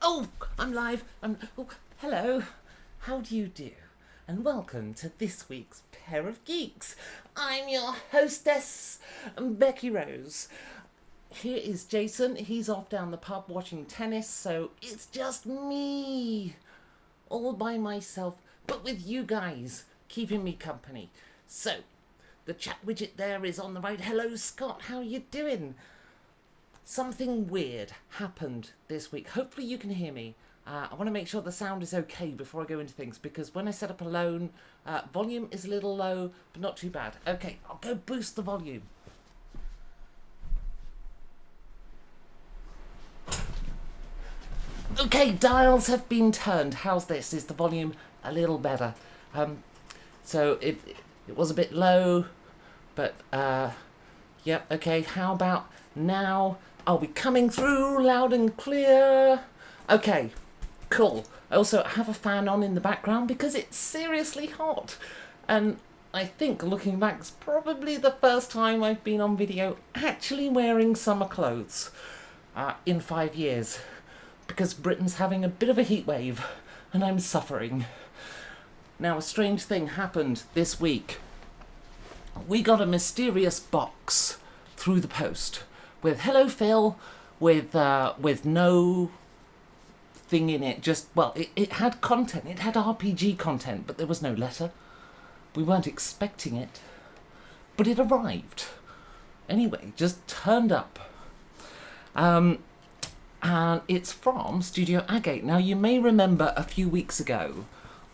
Oh, I'm live. Hello. How do you do? And welcome to this week's Pair of Geeks. I'm your hostess, Becky Rose. Here is Jason. He's off down the pub watching tennis, so it's just me, all by myself, but with you guys keeping me company. So, the chat widget there is on the right. Hello, Scott. How you doing? Something weird happened this week. Hopefully you can hear me. I want to make sure the sound is okay before I go into things, because when I set up alone, volume is a little low, but not too bad. Okay, I'll go boost the volume. Okay, dials have been turned. How's this? Is the volume a little better? So it was a bit low, but yeah, okay, how about now? I'll be coming through loud and clear. Okay, cool. I also have a fan on in the background because it's seriously hot. And I think, looking back, it's probably the first time I've been on video actually wearing summer clothes in 5 years. Because Britain's having a bit of a heat wave and I'm suffering. Now, a strange thing happened this week. We got a mysterious box through the post with "Hello Phil," with no thing in it. Just, well, it had content. It had RPG content, but there was no letter. We weren't expecting it, but it arrived. Anyway, just turned up. And it's from Studio Agate. Now, you may remember a few weeks ago,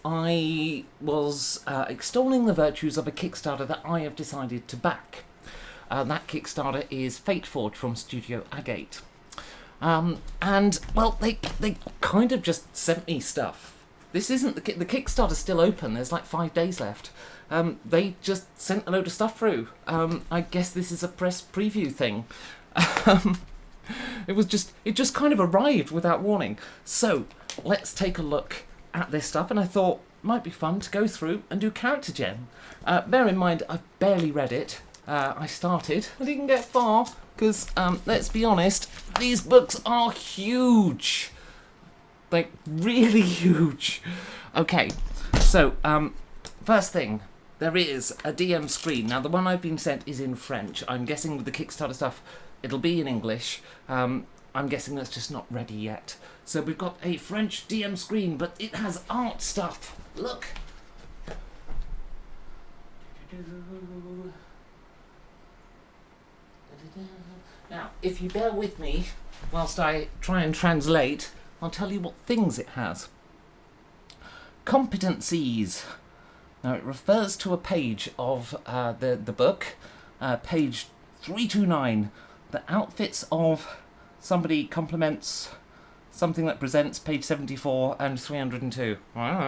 I was extolling the virtues of a Kickstarter that I have decided to back. That Kickstarter is Fateforge from Studio Agate. And, well, they kind of just sent me stuff. This isn't the Kickstarter's still open. There's like 5 days left. They just sent a load of stuff through. I guess this is a press preview thing. It just kind of arrived without warning. So, let's take a look at this stuff, and I thought it might be fun to go through and do Character Gen. Bear in mind, I've barely read it. I didn't get far, because, let's be honest, these books are huge. Like, really huge. Okay, so, first thing, there is a DM screen. Now, the one I've been sent is in French. I'm guessing with the Kickstarter stuff, it'll be in English. I'm guessing that's just not ready yet. So we've got a French DM screen, but it has art stuff. Look. Now, if you bear with me whilst I try and translate, I'll tell you what things it has. Competencies. Now, it refers to a page of the book, page 329. The outfits of somebody complements something that presents, page 74 and 302. I don't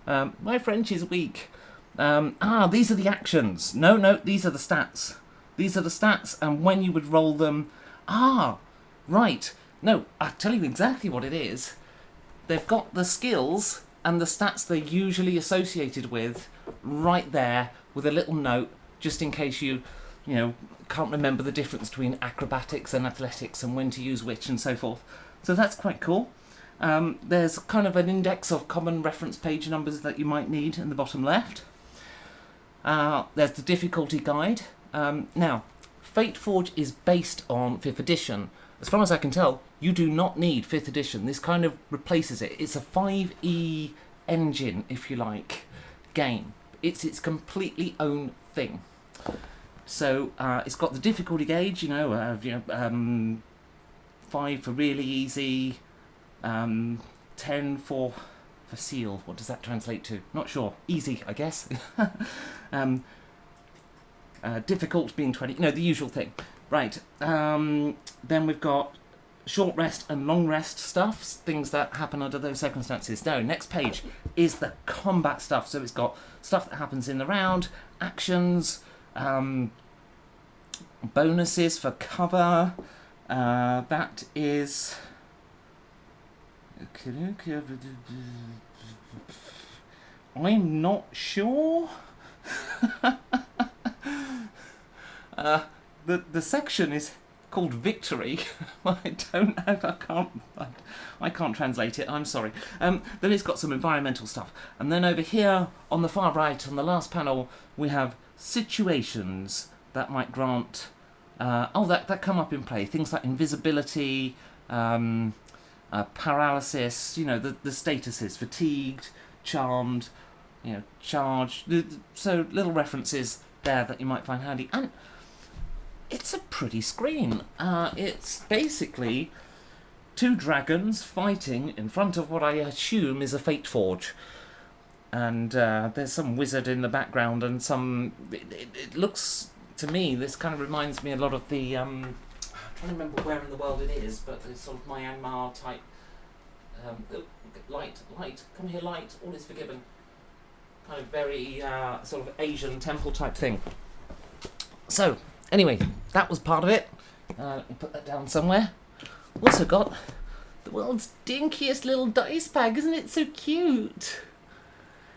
know. My French is weak. These are the actions. No, these are the stats. These are the stats, and when you would roll them. Right. No, I'll tell you exactly what it is. They've got the skills and the stats they're usually associated with right there with a little note, just in case you can't remember the difference between acrobatics and athletics and when to use which and so forth. So that's quite cool. There's kind of an index of common reference page numbers that you might need in the bottom left. There's the difficulty guide. Now, Fateforge is based on 5th edition. As far as I can tell, you do not need 5th edition. This kind of replaces it. It's a 5e engine, if you like, game. It's its completely own thing. So it's got the difficulty gauge, 5 for really easy, 10 for seal. What does that translate to? Not sure. Easy, I guess. Difficult being 20. No, the usual thing. Right. Then we've got short rest and long rest stuff, things that happen under those circumstances. No, next page is the combat stuff. So it's got stuff that happens in the round, actions, bonuses for cover. That is. I'm not sure. The section is called Victory. I can't translate it. I'm sorry. Then it's got some environmental stuff, and then over here on the far right, on the last panel, we have situations that might grant. That come up in play. Things like invisibility, paralysis. You know, the statuses: fatigued, charmed, charged. So little references there that you might find handy. And it's a pretty screen. It's basically two dragons fighting in front of what I assume is a Fateforge. And there's some wizard in the background and some... It looks, to me, this kind of reminds me a lot of the... I'm trying to remember where in the world it is, but it's sort of Myanmar type... light, come here light, all is forgiven. Kind of very sort of Asian temple type thing. So, anyway, that was part of it. Let me put that down somewhere. Also got the world's dinkiest little dice bag. Isn't it so cute?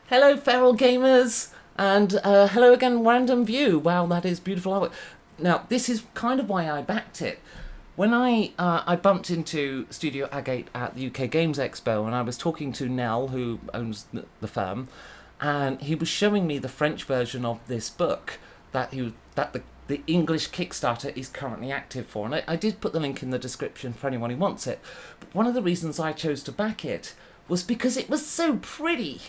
Hello, feral gamers. And hello again, Random View. Wow, that is beautiful artwork. Now, this is kind of why I backed it. When I bumped into Studio Agate at the UK Games Expo, and I was talking to Nell, who owns the firm, and he was showing me the French version of this book that the English Kickstarter is currently active for. And I did put the link in the description for anyone who wants it. But one of the reasons I chose to back it was because it was so pretty.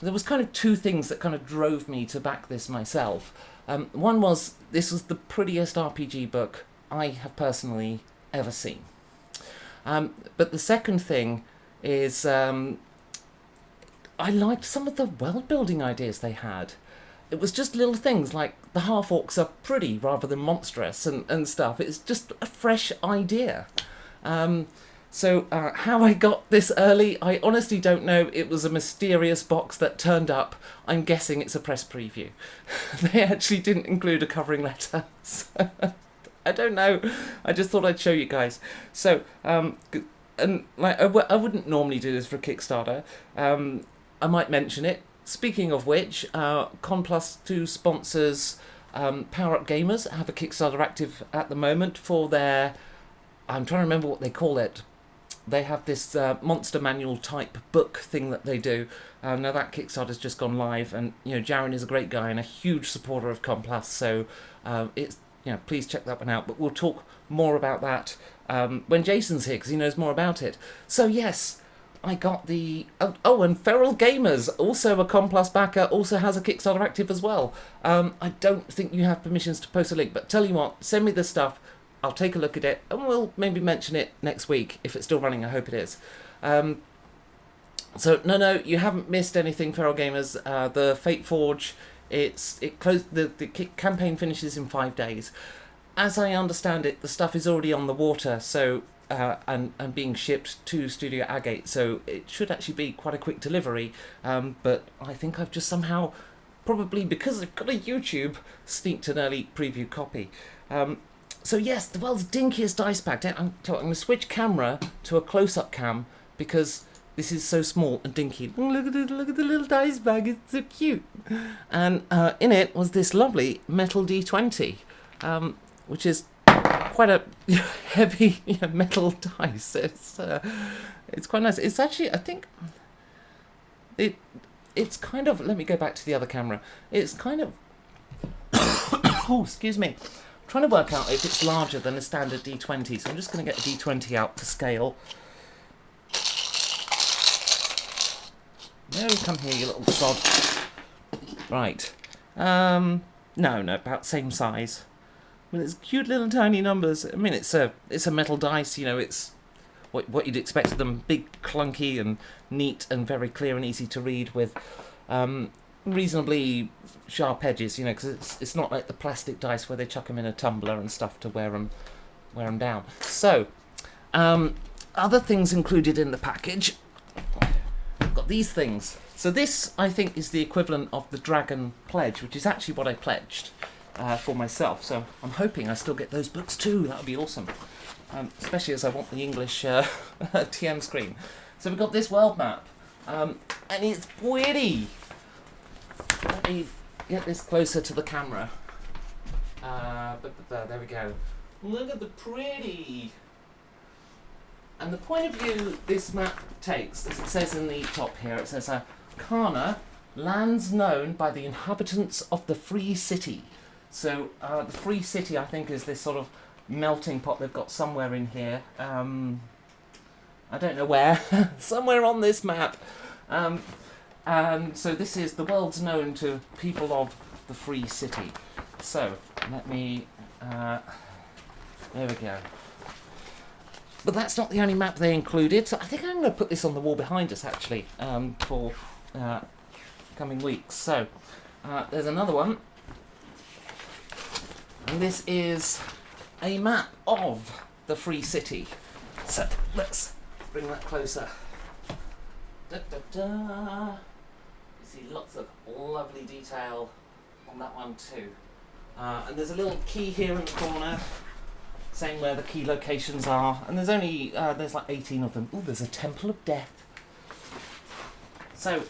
There was kind of two things that kind of drove me to back this myself. One was, this was the prettiest RPG book I have personally ever seen. But the second thing is, I liked some of the world-building ideas they had. It was just little things like the half-orcs are pretty rather than monstrous and stuff. It's just a fresh idea. So how I got this early, I honestly don't know. It was a mysterious box that turned up. I'm guessing it's a press preview. They actually didn't include a covering letter. So I don't know. I just thought I'd show you guys. So, and like I wouldn't normally do this for a Kickstarter. I might mention it. Speaking of which, Con+2 sponsors Power Up Gamers have a Kickstarter active at the moment for their... I'm trying to remember what they call it. They have this monster manual type book thing that they do. Now that Kickstarter's just gone live, and Jaren is a great guy and a huge supporter of Con+, so it's please check that one out. But we'll talk more about that when Jason's here, because he knows more about it. So yes, I got the... and Feral Gamers, also a Con+ backer, also has a Kickstarter active as well. I don't think you have permissions to post a link, but tell you what, send me the stuff. I'll take a look at it, and we'll maybe mention it next week, if it's still running. I hope it is. So, no, you haven't missed anything, Feral Gamers. The Fateforge, it closed. The campaign finishes in 5 days. As I understand it, the stuff is already on the water, so and being shipped to Studio Agate, so it should actually be quite a quick delivery. But I think I've just somehow, probably because I've got a YouTube, sneaked an early preview copy. So yes, the world's dinkiest dice bag. I'm going to switch camera to a close-up cam because this is so small and dinky. Look at the little dice bag. It's so cute. And in it was this lovely metal D20, which is quite a heavy metal dice. It's quite nice. It's actually, I think, it's kind of. Let me go back to the other camera. It's kind of. Oh, excuse me. Trying to work out if it's larger than a standard D20, so I'm just going to get a D20 out to scale. No, come here, you little sod. Right. No, about same size. I mean, it's cute little tiny numbers. I mean, it's a metal dice. It's what you'd expect of them: big, clunky, and neat, and very clear and easy to read with. Reasonably sharp edges, because it's not like the plastic dice where they chuck them in a tumbler and stuff to wear them down. So, other things included in the package. Got these things. So this, I think, is the equivalent of the Dragon Pledge, which is actually what I pledged for myself. So I'm hoping I still get those books too. That would be awesome. Especially as I want the English TM screen. So we've got this world map, and it's pretty. Let me get this closer to the camera. There we go. Look at the pretty. And the point of view this map takes, as it says in the top here, it says, Kana, lands known by the inhabitants of the Free City. So the Free City, I think, is this sort of melting pot they've got somewhere in here. I don't know where. Somewhere on this map. And so this is the world's known to people of the Free City. So let me... there we go. But that's not the only map they included. So I think I'm going to put this on the wall behind us, actually, for coming weeks. So there's another one. And this is a map of the Free City. So let's bring that closer. Da, da, da. You see lots of lovely detail on that one too. And there's a little key here in the corner saying where the key locations are. And there's only, there's like 18 of them. Ooh, there's a Temple of Death. So,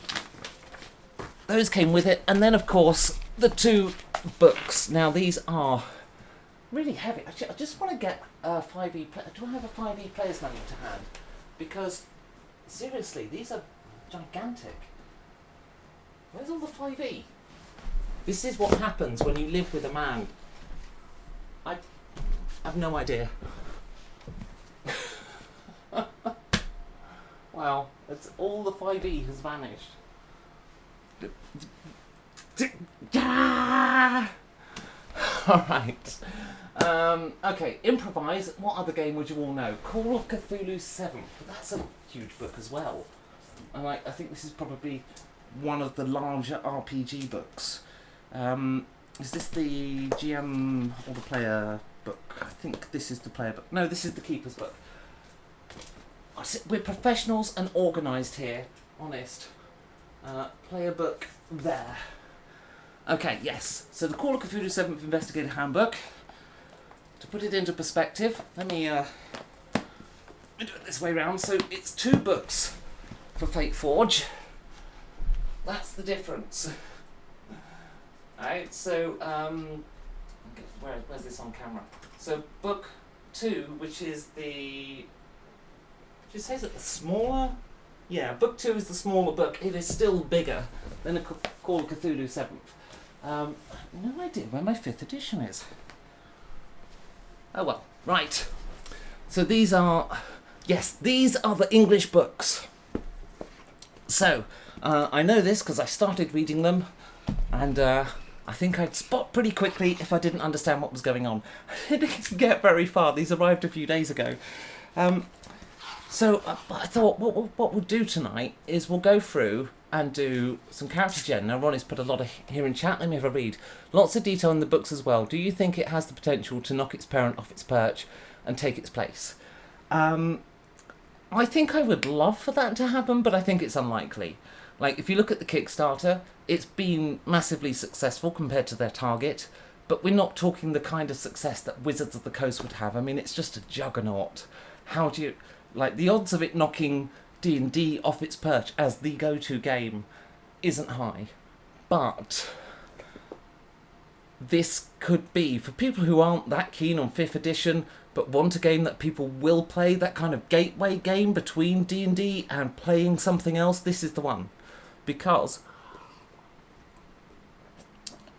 those came with it. And then, of course, the 2 books. Now, these are really heavy. Actually, I just want to get a 5e player. Do I have a 5e player's manual to hand? Because, seriously, these are gigantic. Where's all the 5e? This is what happens when you live with a man. I have no idea. Wow, it's all the 5e has vanished. Alright. Okay, improvise. What other game would you all know? Call of Cthulhu 7. That's a huge book as well. And I think this is probably one of the larger RPG books. Is this the GM or the player book? I think this is the player book. No, this is the keeper's book. We're professionals and organised here. Honest. Player book there. Okay, yes. So the Call of Cthulhu 7th Investigator Handbook. To put it into perspective, let me do it this way round. So it's 2 books for Fateforge. That's the difference. Alright, so where's this on camera? So book 2, which is the... Did you say that the smaller? Yeah, book 2 is the smaller book. It is still bigger than a Call of Cthulhu 7th. No idea where my 5th edition is. Oh well, right. So these are... Yes, these are the English books. So, I know this because I started reading them, and I think I'd spot pretty quickly if I didn't understand what was going on. I didn't get very far. These arrived a few days ago. So I thought what we'll do tonight is we'll go through and do some character gen. Now Ronnie's put a lot of here in chat. Let me have a read. Lots of detail in the books as well. Do you think it has the potential to knock its parent off its perch and take its place? I think I would love for that to happen, but I think it's unlikely. Like, if you look at the Kickstarter, it's been massively successful compared to their target, but we're not talking the kind of success that Wizards of the Coast would have. I mean, it's just a juggernaut. How do you... Like, the odds of it knocking D&D off its perch as the go-to game isn't high. But this could be, for people who aren't that keen on 5th edition, but want a game that people will play, that kind of gateway game between D&D and playing something else, this is the one. Because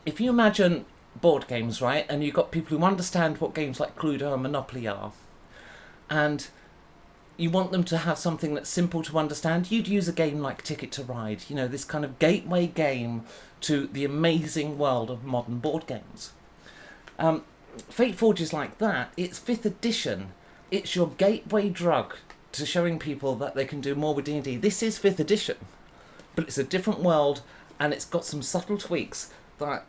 if you imagine board games, right, and you've got people who understand what games like Cluedo and Monopoly are, and you want them to have something that's simple to understand, you'd use a game like Ticket to Ride, you know, this kind of gateway game to the amazing world of modern board games. Fateforge is like that. It's 5th edition. It's your gateway drug to showing people that they can do more with D&D. This is 5th edition, but it's a different world, and it's got some subtle tweaks that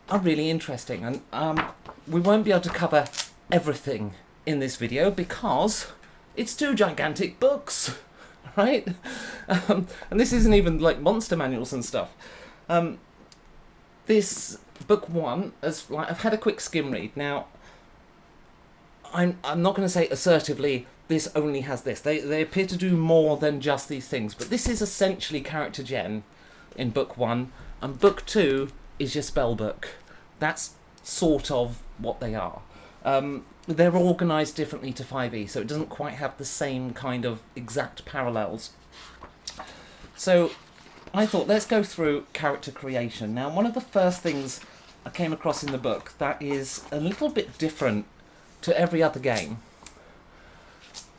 are really interesting. And we won't be able to cover everything in this video because it's 2 gigantic books, right? And this isn't even like monster manuals and stuff. This book 1, I've had a quick skim read. Now, I'm not going to say assertively this only has this. They appear to do more than just these things, but this is essentially character gen in book 1, and book 2 is your spell book. That's sort of what they are. They're organised differently to 5e, so it doesn't quite have the same kind of exact parallels. So I thought, let's go through character creation. Now, one of the first things I came across in the book that is a little bit different to every other game.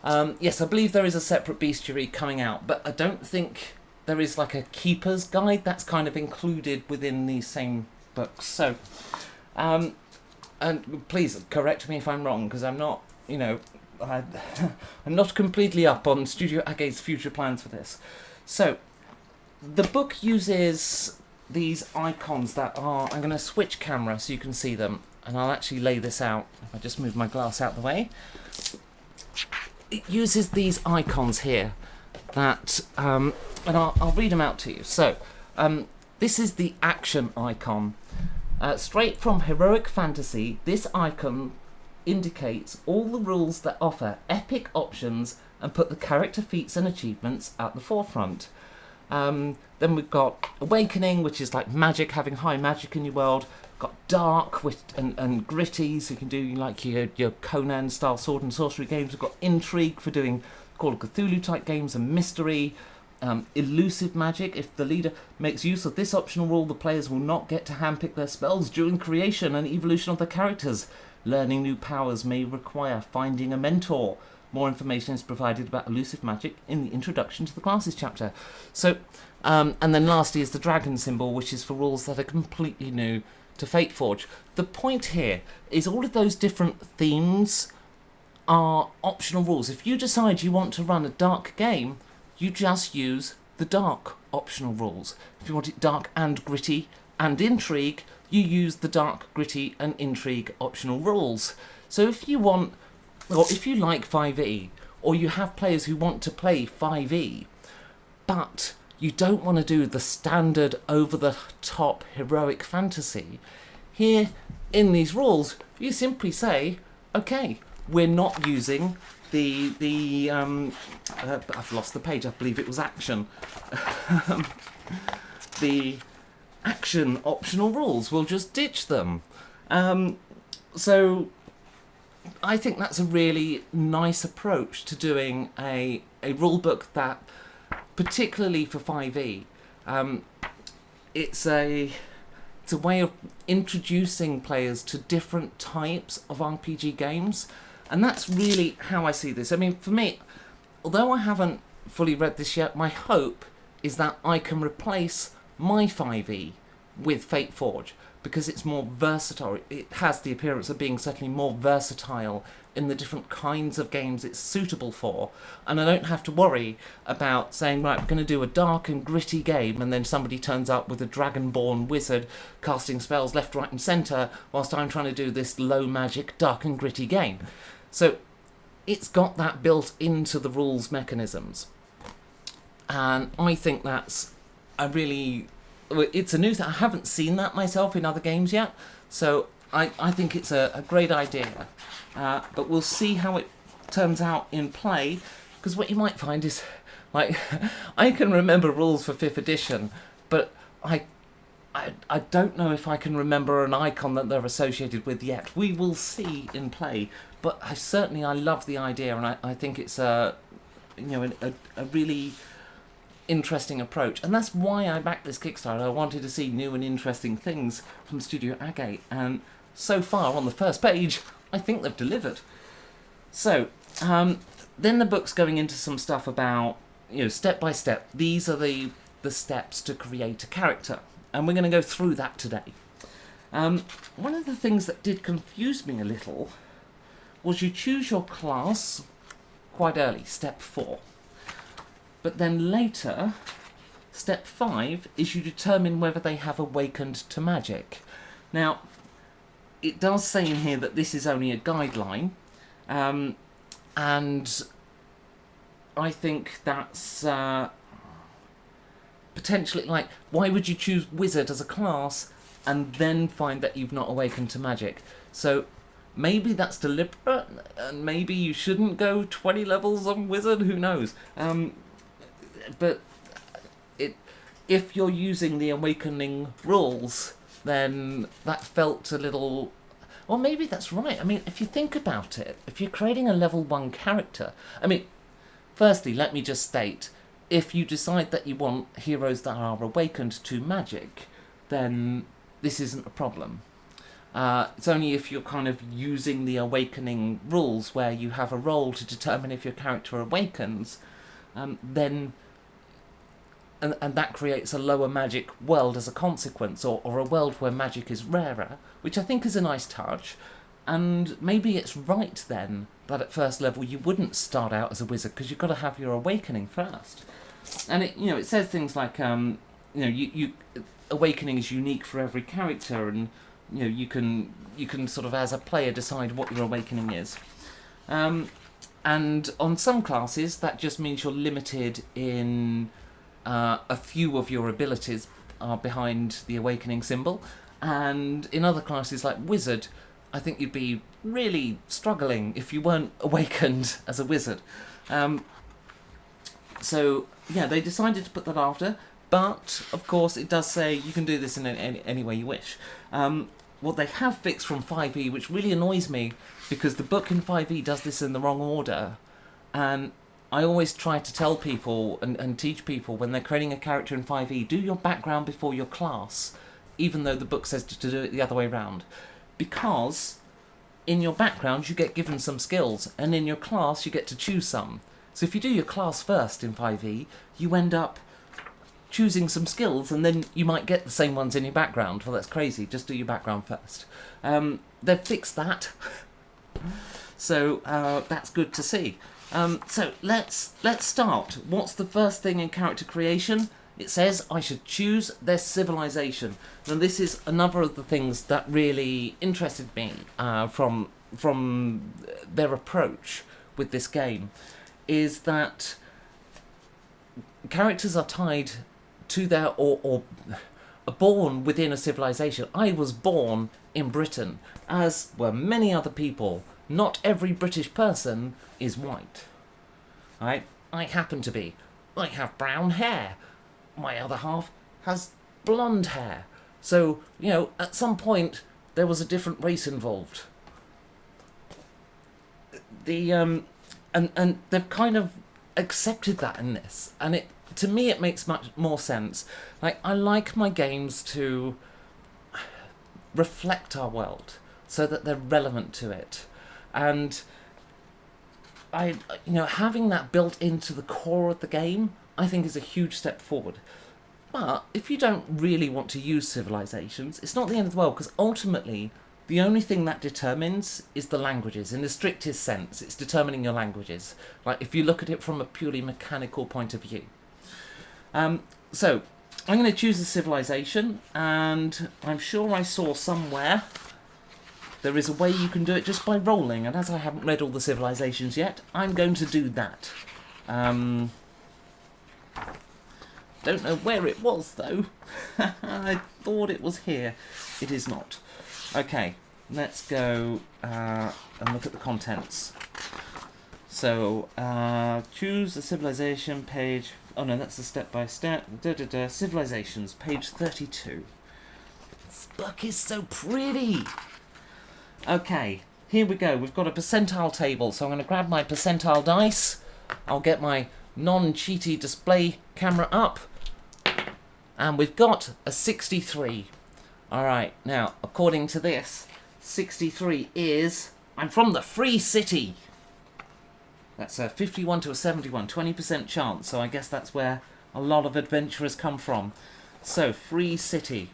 Yes, I believe there is a separate bestiary coming out, but I don't think there is like a keeper's guide that's kind of included within these same books. So, and please correct me if I'm wrong, because I'm not, I'm not completely up on Studio Agate's future plans for this. So, the book uses these icons that are... I'm going to switch camera so you can see them, and I'll actually lay this out. If I just move my glass out the way. It uses these icons here that... and I'll read them out to you. So, this is the action icon. Straight from Heroic Fantasy, this icon indicates all the rules that offer epic options and put the character feats and achievements at the forefront. Then we've got Awakening, which is like magic, having high magic in your world. Got Dark and Gritty, so you can do like your Conan-style sword and sorcery games. We've got Intrigue for doing Call of Cthulhu-type games and mystery. Elusive magic. If the leader makes use of this optional rule, the players will not get to handpick their spells during creation and evolution of their characters. Learning new powers may require finding a mentor. More information is provided about elusive magic in the introduction to the classes chapter. So, and then lastly is the dragon symbol, which is for rules that are completely new to Fateforge. The point here is all of those different themes are optional rules. If you decide you want to run a dark game, you just use the dark optional rules. If you want it dark and gritty and intrigue, you use the dark, gritty and intrigue optional rules. So if you want, or if you like 5e, or you have players who want to play 5e, but you don't want to do the standard over-the-top heroic fantasy, here in these rules, you simply say, okay, we're not using I've lost the page, I believe it was action. The action optional rules, we'll just ditch them. So I think that's a really nice approach to doing a rulebook that, particularly for 5e, it's a way of introducing players to different types of RPG games. And that's really how I see this. I mean, for me, although I haven't fully read this yet, my hope is that I can replace my 5e with Fateforge, because it's more versatile. It has the appearance of being certainly more versatile in the different kinds of games it's suitable for. And I don't have to worry about saying, right, we're going to do a dark and gritty game, and then somebody turns up with a dragonborn wizard casting spells left, right and centre, whilst I'm trying to do this low magic, dark and gritty game. So it's got that built into the rules mechanisms. And I think that's it's a new thing. I haven't seen that myself in other games yet. So I think it's a great idea. But we'll see how it turns out in play. Because what you might find is, like, I can remember rules for 5th edition, but I don't know if I can remember an icon that they're associated with yet. We will see in play. But I love the idea, and I think it's a really interesting approach. And that's why I backed this Kickstarter. I wanted to see new and interesting things from Studio Agate, and so far on the first page, I think they've delivered. So, then the book's going into some stuff about, step by step. These are the steps to create a character, and we're going to go through that today. One of the things that did confuse me a little was you choose your class quite early, step 4. But then later, step 5 is you determine whether they have awakened to magic. Now, it does say in here that this is only a guideline, and I think that's potentially, like, why would you choose wizard as a class and then find that you've not awakened to magic? So maybe that's deliberate, and maybe you shouldn't go 20 levels on wizard, who knows? But if you're using the awakening rules, then that felt a little... Or maybe that's right. I mean, if you think about it, if you're creating a level 1 character... I mean, firstly, let me just state, if you decide that you want heroes that are awakened to magic, then this isn't a problem. It's only if you're kind of using the awakening rules where you have a roll to determine if your character awakens, then... And that creates a lower magic world as a consequence, or a world where magic is rarer, which I think is a nice touch. And maybe it's right then that at first level you wouldn't start out as a wizard, because you've got to have your awakening first. And it says things like awakening is unique for every character, and you can sort of as a player decide what your awakening is. And on some classes that just means you're limited in a few of your abilities are behind the awakening symbol, and in other classes like wizard, I think you'd be really struggling if you weren't awakened as a wizard. So yeah, they decided to put that after, but of course it does say you can do this in any way you wish. What they have fixed from 5e, which really annoys me, because the book in 5e does this in the wrong order, and I always try to tell people and teach people when they're creating a character in 5e, do your background before your class, even though the book says to do it the other way around. Because in your background you get given some skills, and in your class you get to choose some. So if you do your class first in 5e, you end up choosing some skills, and then you might get the same ones in your background. Well, that's crazy. Just do your background first. They've fixed that. So that's good to see. So let's start. What's the first thing in character creation? It says I should choose their civilization. Now this is another of the things that really interested me from their approach with this game, is that characters are tied to their or are born within a civilization. I was born in Britain, as were many other people. Not every British person is white. I happen to be. I have brown hair. My other half has blonde hair. So, at some point there was a different race involved. And they've kind of accepted that in this, and to me it makes much more sense. Like, I like my games to reflect our world so that they're relevant to it, and having that built into the core of the game, I think, is a huge step forward. But if you don't really want to use civilizations, it's not the end of the world, because ultimately the only thing that determines is the languages. In the strictest sense, it's determining your languages. Like, if you look at it from a purely mechanical point of view. So I'm going to choose a civilization, and I'm sure I saw somewhere there is a way you can do it just by rolling, and as I haven't read all the civilizations yet, I'm going to do that. Don't know where it was, though. I thought it was here. It is not. Okay, let's go and look at the contents. So, choose a civilization, page... Oh no, that's the step-by-step. Civilizations, page 32. This book is so pretty! Okay, here we go. We've got a percentile table, so I'm going to grab my percentile dice. I'll get my non-cheaty display camera up. And we've got a 63. Alright, now, according to this, 63 is... I'm from the Free City! That's a 51 to a 71, 20% chance, so I guess that's where a lot of adventurers come from. So, Free City.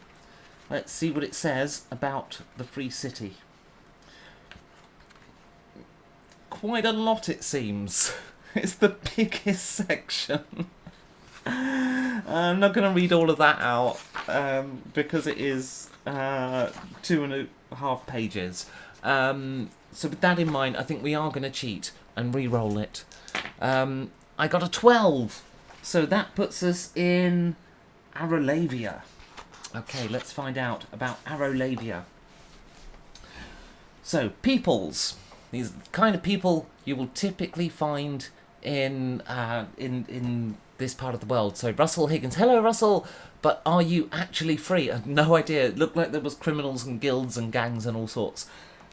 Let's see what it says about the Free City. Quite a lot, it seems. It's the biggest section. I'm not going to read all of that out, because it is 2.5 pages. So with that in mind, I think we are going to cheat and re-roll it. I got a 12, so that puts us in Arolavia. Okay, let's find out about Arolavia. So, peoples. These are the kind of people you will typically find in this part of the world. So Russell Higgins. Hello, Russell. but are you actually free? I have no idea. It looked like there was criminals and guilds and gangs and all sorts.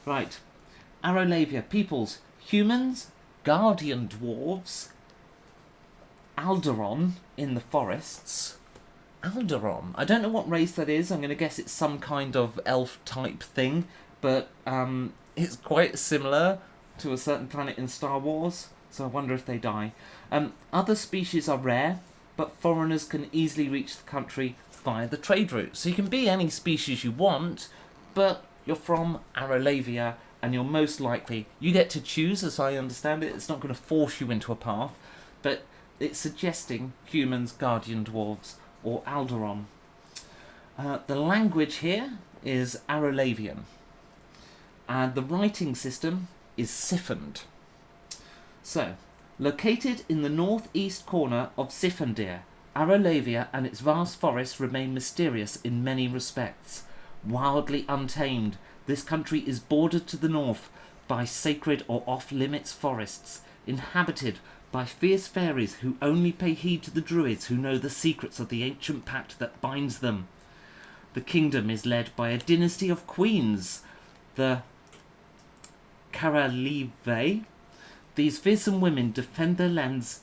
Right. Arolavia. Peoples. Humans, guardian dwarves, Alderon in the forests. Alderon. I don't know what race that is. I'm going to guess it's some kind of elf type thing, but it's quite similar to a certain planet in Star Wars, so I wonder if they die. Other species are rare, but foreigners can easily reach the country via the trade route. So you can be any species you want, but you're from Arolavia, and you're most likely, you get to choose, as I understand it. It's not going to force you into a path, but it's suggesting humans, guardian dwarves, or Alderon. The language here is Arolavian, and the writing system is siphoned. So, located in the northeast corner of Sifondir, Arolavia and its vast forests remain mysterious in many respects. Wildly untamed, this country is bordered to the north by sacred or off-limits forests, inhabited by fierce fairies who only pay heed to the druids who know the secrets of the ancient pact that binds them. The kingdom is led by a dynasty of queens, the Karalive. These fearsome women defend their lands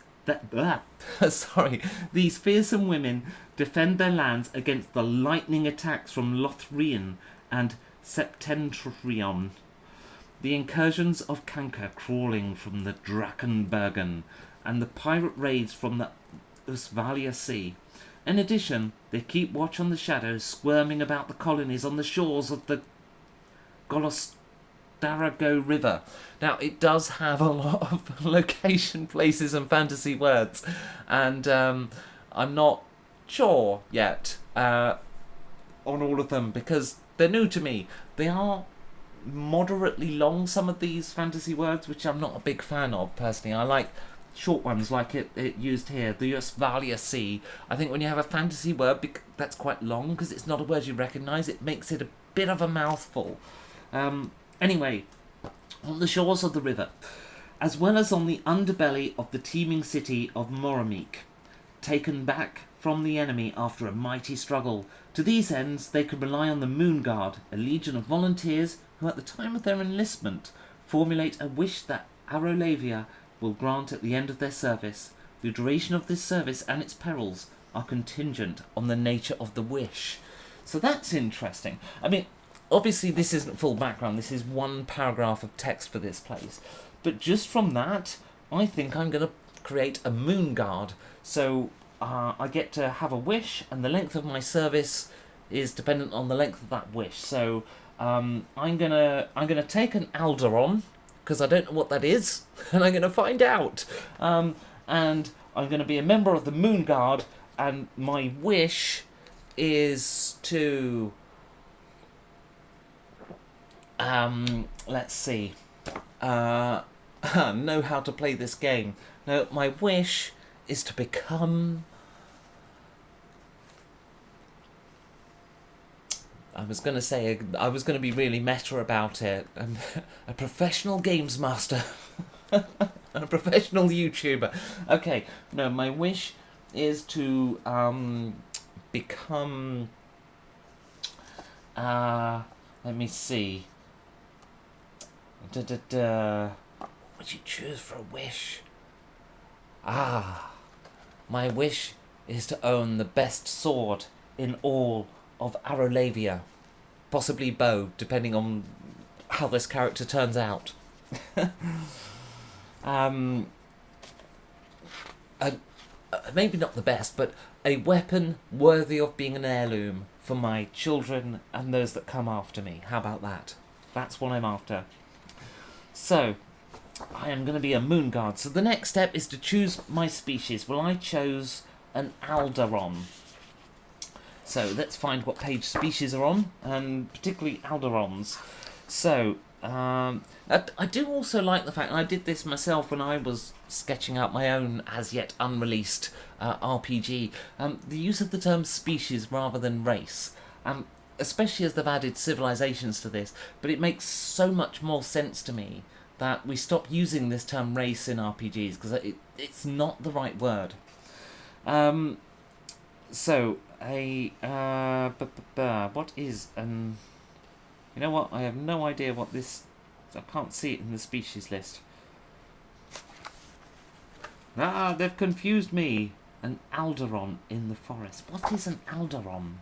These fearsome women defend their lands against the lightning attacks from Lothrien and Septentrion, the incursions of Kanker crawling from the Drakenbergen, and the pirate raids from the Usvalia Sea. In addition, they keep watch on the shadows squirming about the colonies on the shores of the Golostarago River. Now, it does have a lot of location, places, and fantasy words, and I'm not sure yet on all of them because they're new to me. They are moderately long, some of these fantasy words, which I'm not a big fan of personally. I like short ones like it used here, the Usvalia Sea. I think when you have a fantasy word that's quite long because it's not a word you recognise, it makes it a bit of a mouthful. Anyway, on the shores of the river, as well as on the underbelly of the teeming city of Moramik, taken back from the enemy after a mighty struggle. To these ends, they could rely on the Moon Guard, a legion of volunteers who at the time of their enlistment formulate a wish that Arolavia will grant at the end of their service. The duration of this service and its perils are contingent on the nature of the wish. So that's interesting. I mean, obviously this isn't full background, this is one paragraph of text for this place. But just from that, I think I'm going to create a Moon Guard. So I get to have a wish, and the length of my service is dependent on the length of that wish. So I'm gonna take an Alderon, because I don't know what that is, and I'm gonna find out. And I'm gonna be a member of the Moon Guard, and my wish is to let's see, know how to play this game. No, my wish is to become... I was going to be really meta about it. A professional games master. A professional YouTuber. Okay, no, my wish is to become... let me see. What would you choose for a wish? My wish is to own the best sword in all of Arolavia. Possibly bow, depending on how this character turns out. Maybe not the best, but a weapon worthy of being an heirloom for my children and those that come after me. How about that? That's what I'm after. So, I am going to be a Moon Guard. So the next step is to choose my species. Well, I chose an Alderon. So let's find what page species are on, and particularly Alderons. So, I do also like the fact, and I did this myself when I was sketching out my own as yet unreleased RPG, the use of the term species rather than race. Especially as they've added civilizations to this, but it makes so much more sense to me that we stop using this term race in RPGs, because it's not the right word. So, what is an... You know what? I have no idea what this... I can't see it in the species list. Ah, they've confused me. An alderon in the forest. What is an alderon?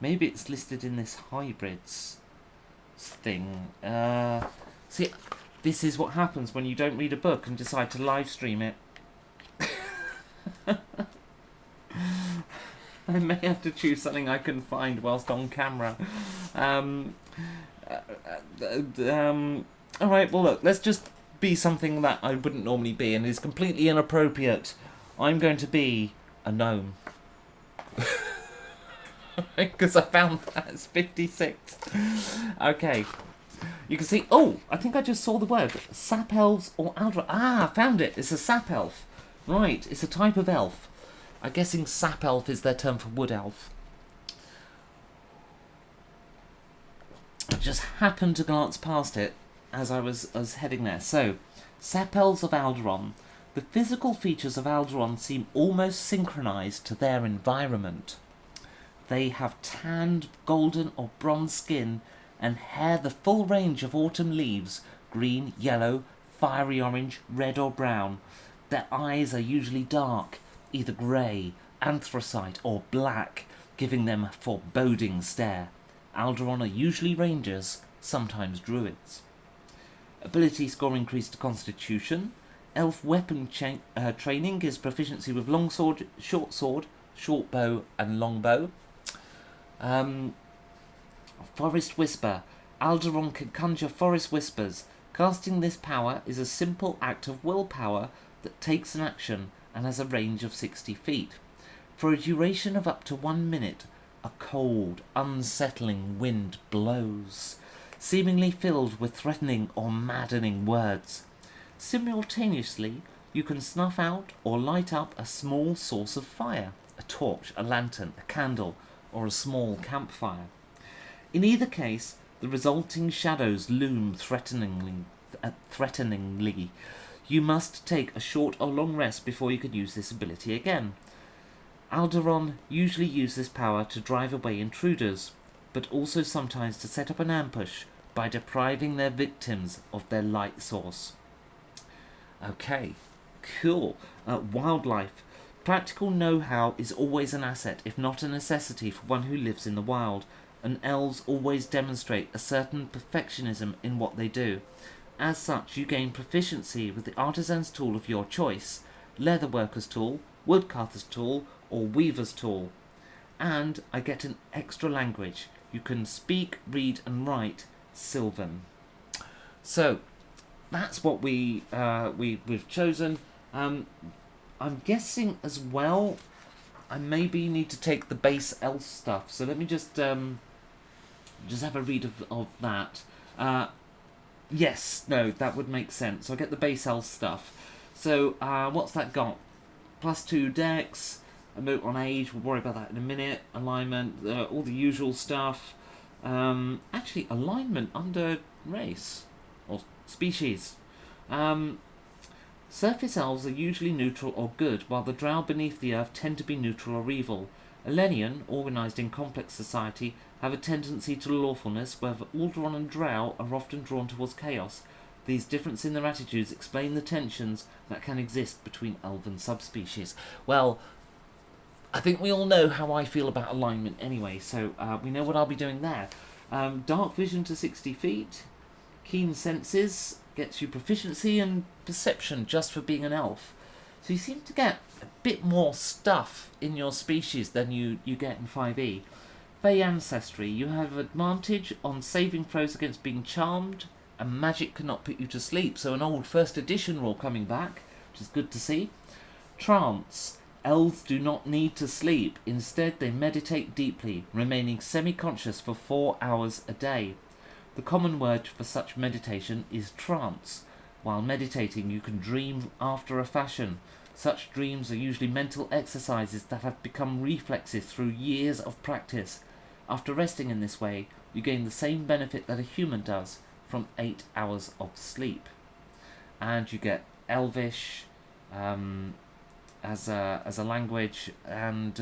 Maybe it's listed in this hybrids thing. See, this is what happens when you don't read a book and decide to live stream it. I may have to choose something I can find whilst on camera. Alright, well look, let's just be something that I wouldn't normally be and is completely inappropriate. I'm going to be a gnome. Because I found that it's 56. Okay. You can see... Oh, I think I just saw the word. Sap elves or alderon. Ah, found it. It's a sap elf. Right, it's a type of elf. I'm guessing sap elf is their term for wood elf. I just happened to glance past it as I was heading there. So, sap elves of Alderon. The physical features of Alderon seem almost synchronized to their environment. They have tanned, golden or bronze skin and hair the full range of autumn leaves, green, yellow, fiery orange, red or brown. Their eyes are usually dark, either grey, anthracite or black, giving them a foreboding stare. Alderon are usually rangers, sometimes druids. Ability score increased to Constitution. Elf weapon training gives proficiency with longsword, short bow and longbow. Forest Whisper. Alderon can conjure forest whispers. Casting this power is a simple act of willpower that takes an action and has a range of 60 feet. For a duration of up to 1 minute, a cold, unsettling wind blows, seemingly filled with threatening or maddening words. Simultaneously, you can snuff out or light up a small source of fire, a torch, a lantern, a candle, or a small campfire. In either case, the resulting shadows loom threateningly. You must take a short or long rest before you can use this ability again. Alderon usually use this power to drive away intruders, but also sometimes to set up an ambush by depriving their victims of their light source. Okay, cool. Wildlife. Practical know-how is always an asset, if not a necessity, for one who lives in the wild, and elves always demonstrate a certain perfectionism in what they do. As such, you gain proficiency with the artisan's tool of your choice, leatherworker's tool, woodcutter's tool, or weaver's tool. And I get an extra language. You can speak, read, and write Sylvan. So, that's what we've chosen. I'm guessing as well, I maybe need to take the base elf stuff. So let me just have a read of that. Yes, no, that would make sense. So I get the base elf stuff. So what's that got? +2 dex, a note on age, we'll worry about that in a minute. Alignment, all the usual stuff. Actually, alignment under race or species. Surface elves are usually neutral or good, while the drow beneath the earth tend to be neutral or evil. Elenian, organised in complex society, have a tendency to lawfulness, where Alderon and drow are often drawn towards chaos. These differences in their attitudes explain the tensions that can exist between elven subspecies. Well, I think we all know how I feel about alignment anyway, so we know what I'll be doing there. Dark vision to 60 feet, keen senses, gets you proficiency and perception just for being an elf. So you seem to get a bit more stuff in your species than you get in 5e. Fey Ancestry, you have advantage on saving throws against being charmed, and magic cannot put you to sleep, so an old first edition rule coming back, which is good to see. Trance, elves do not need to sleep, instead they meditate deeply, remaining semi-conscious for 4 hours a day. The common word for such meditation is trance. While meditating, you can dream after a fashion. Such dreams are usually mental exercises that have become reflexes through years of practice. After resting in this way, you gain the same benefit that a human does from 8 hours of sleep. And you get Elvish, as a language, and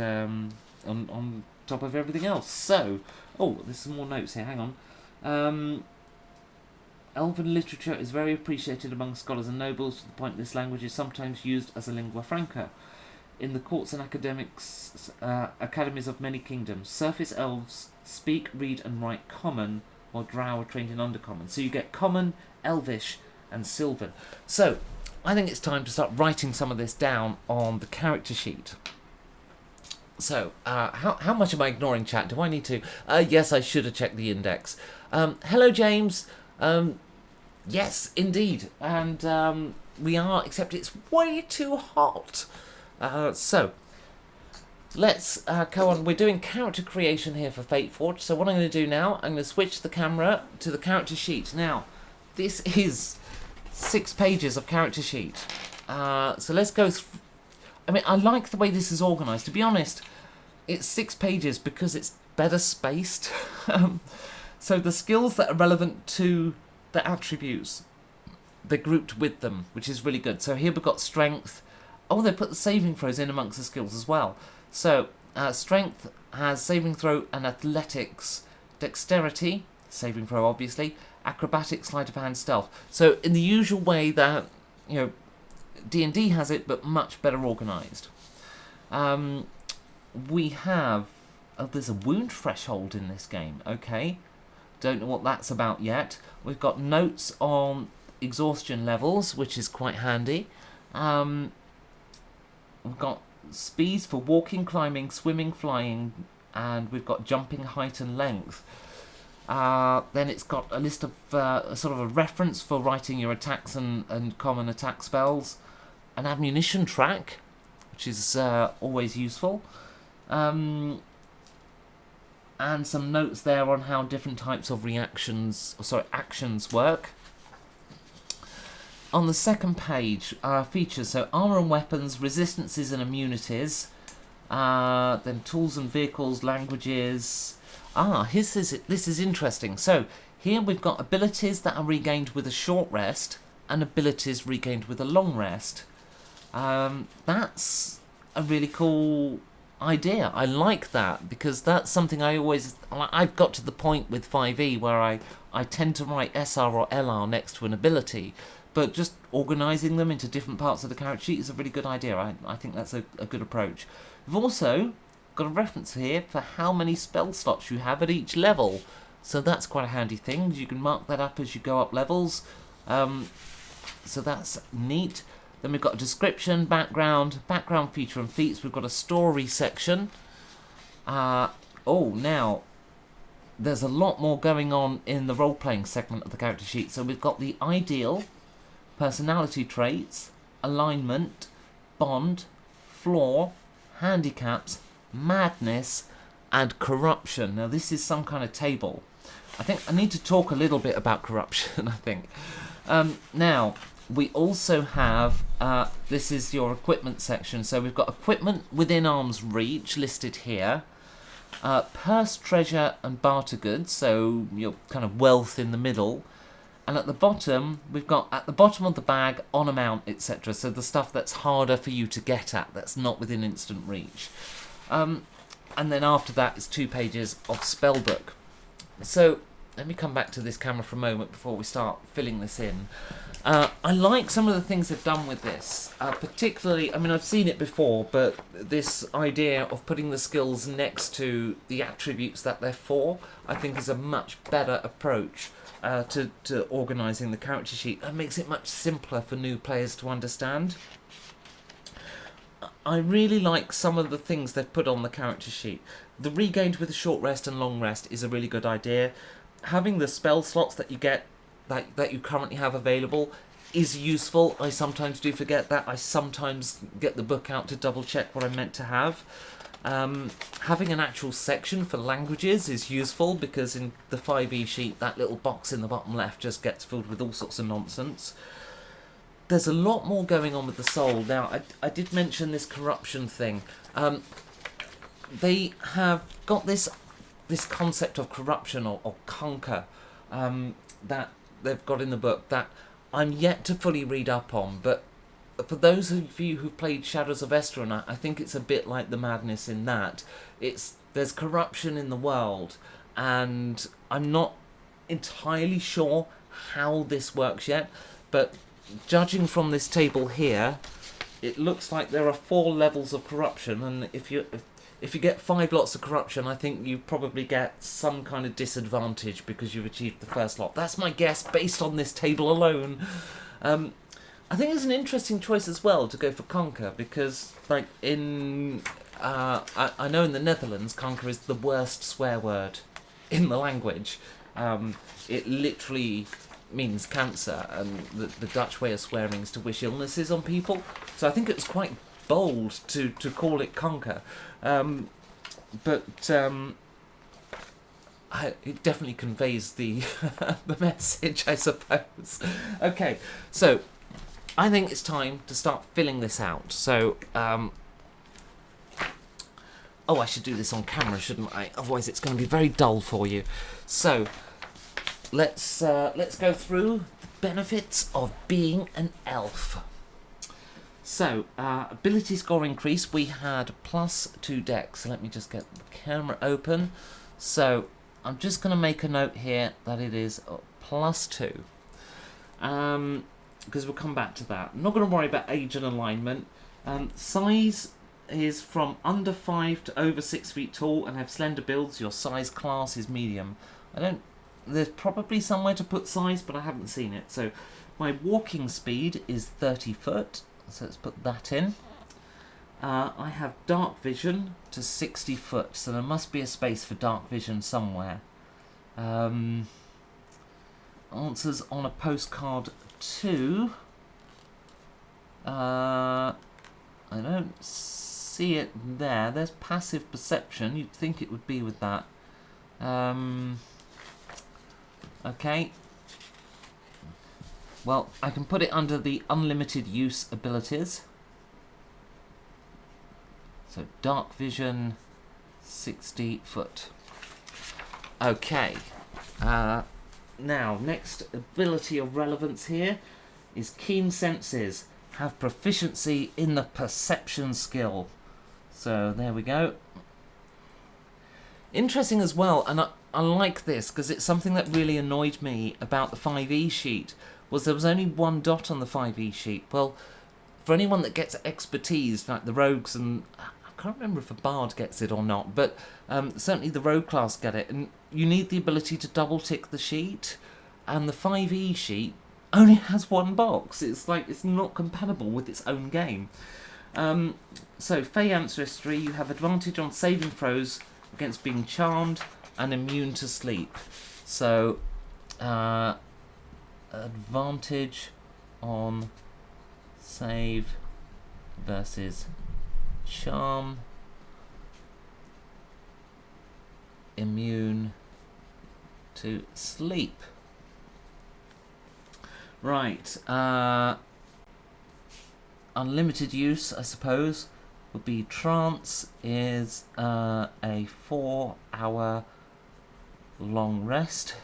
on top of everything else. So, there's some more notes here. Hang on. Elven literature is very appreciated among scholars and nobles, to the point this language is sometimes used as a lingua franca in the courts and academies of many kingdoms. Surface elves speak, read, and write Common, while Drow are trained in Undercommon. So you get Common, Elvish, and Sylvan. So I think it's time to start writing some of this down on the character sheet. So, how much am I ignoring chat? Do I need to? Yes, I should have checked the index. Hello, James. Yes, indeed. And we are, except it's way too hot. So, let's go on. We're doing character creation here for Fateforge. So what I'm going to do now, I'm going to switch the camera to the character sheet. Now, this is 6 pages of character sheet. So let's go through. I mean, I like the way this is organised. To be honest, it's 6 pages because it's better spaced. So the skills that are relevant to the attributes, they're grouped with them, which is really good. So here we've got strength. They put the saving throws in amongst the skills as well. So strength has saving throw and athletics, dexterity, saving throw obviously, acrobatics, sleight of hand, stealth. So in the usual way that, D&D has it, but much better organised. We have... there's a wound threshold in this game. Okay. Don't know what that's about yet. We've got notes on exhaustion levels, which is quite handy. We've got speeds for walking, climbing, swimming, flying, and we've got jumping, height, and length. Then it's got a list of sort of a reference for writing your attacks and common attack spells. An ammunition track, which is always useful. And some notes there on how different types of actions work. On the second page, features, so armour and weapons, resistances and immunities, then tools and vehicles, languages. This is interesting. So here we've got abilities that are regained with a short rest and abilities regained with a long rest. That's a really cool idea. I like that because that's something I've got to the point with 5e where I tend to write SR or LR next to an ability, but just organising them into different parts of the character sheet is a really good idea. I think that's a good approach. We've also got a reference here for how many spell slots you have at each level, so that's quite a handy thing. You can mark that up as you go up levels, so that's neat. Then we've got a description, background feature and feats. We've got a story section. Now, there's a lot more going on in the role-playing segment of the character sheet. So we've got the ideal, personality traits, alignment, bond, flaw, handicaps, madness, and corruption. Now, this is some kind of table. I think I need to talk a little bit about corruption, I think. Now... we also have, this is your equipment section, so we've got equipment within arm's reach listed here, purse, treasure and barter goods, so your kind of wealth in the middle, and at the bottom, we've got at the bottom of the bag, on amount, etc, so the stuff that's harder for you to get at, that's not within instant reach. And then after that is 2 pages of spellbook. So, let me come back to this camera for a moment before we start filling this in. I like some of the things they've done with this, particularly, I mean, I've seen it before, but this idea of putting the skills next to the attributes that they're for, I think is a much better approach to organising the character sheet. That makes it much simpler for new players to understand. I really like some of the things they've put on the character sheet. The regained with a short rest and long rest is a really good idea. Having the spell slots that you get, that you currently have available, is useful. I sometimes do forget that. I sometimes get the book out to double check what I meant to have. Having an actual section for languages is useful because in the 5e sheet, that little box in the bottom left just gets filled with all sorts of nonsense. There's a lot more going on with the soul. Now, I did mention this corruption thing. They have got this concept of corruption or conquer that they've got in the book that I'm yet to fully read up on, but for those of you who've played Shadows of Estron, I think it's a bit like the madness in that there's corruption in the world, and I'm not entirely sure how this works yet, but judging from this table here, it looks like there are 4 levels of corruption, and if you get 5 lots of corruption, I think you probably get some kind of disadvantage because you've achieved the first lot. That's my guess based on this table alone. I think it's an interesting choice as well to go for Conquer, because like I know in the Netherlands, Conquer is the worst swear word in the language. It literally means cancer, and the Dutch way of swearing is to wish illnesses on people. So I think it's quite bold to call it Conquer. But it definitely conveys the the message, I suppose. Okay, so I think it's time to start filling this out. So, oh, I should do this on camera, shouldn't I? Otherwise, it's going to be very dull for you. So, let's go through the benefits of being an elf. So, ability score increase. We had +2 dex. So let me just get the camera open. So, I'm just going to make a note here that it is +2. Because we'll come back to that. I'm not going to worry about age and alignment. Size is from under 5 to over 6 feet tall and have slender builds. Your size class is medium. There's probably somewhere to put size, but I haven't seen it. So my walking speed is 30 foot. So let's put that in. I have dark vision to 60 foot. So there must be a space for dark vision somewhere. Answers on a postcard 2. I don't see it there. There's passive perception. You'd think it would be with that. Okay. Well, I can put it under the unlimited use abilities. So dark vision, 60 foot. Okay. Now, next ability of relevance here is keen senses. Have proficiency in the perception skill. So there we go. Interesting as well, and I like this because it's something that really annoyed me about the 5e sheet, was there was only 1 dot on the 5e sheet. Well, for anyone that gets expertise, like the rogues, and I can't remember if a bard gets it or not, but certainly the rogue class get it, and you need the ability to double tick the sheet, and the 5e sheet only has 1 box. It's like it's not compatible with its own game. So Fey Ancestry, you have advantage on saving throws against being charmed and immune to sleep. So advantage on save versus charm, immune to sleep. Right, unlimited use, I suppose, would be trance is a 4-hour long rest.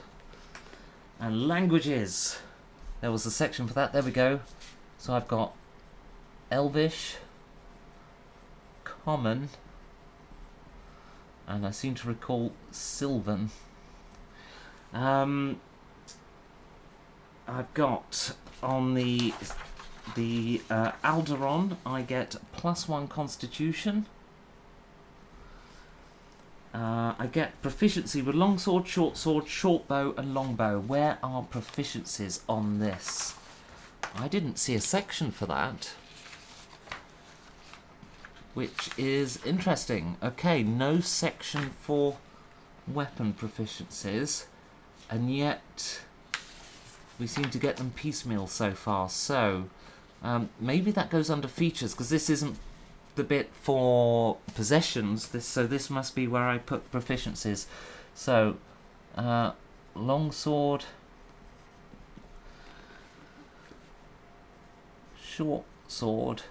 And languages, there was a section for that, there we go. So I've got Elvish, Common, and I seem to recall Sylvan. I've got on the Alderon, I get +1 Constitution. I get proficiency with longsword, short sword, short bow, and longbow. Where are proficiencies on this? I didn't see a section for that, which is interesting. Okay, no section for weapon proficiencies, and yet we seem to get them piecemeal so far. So maybe that goes under features, because this isn't the bit for possessions. This must be where I put proficiencies. So longsword, short sword,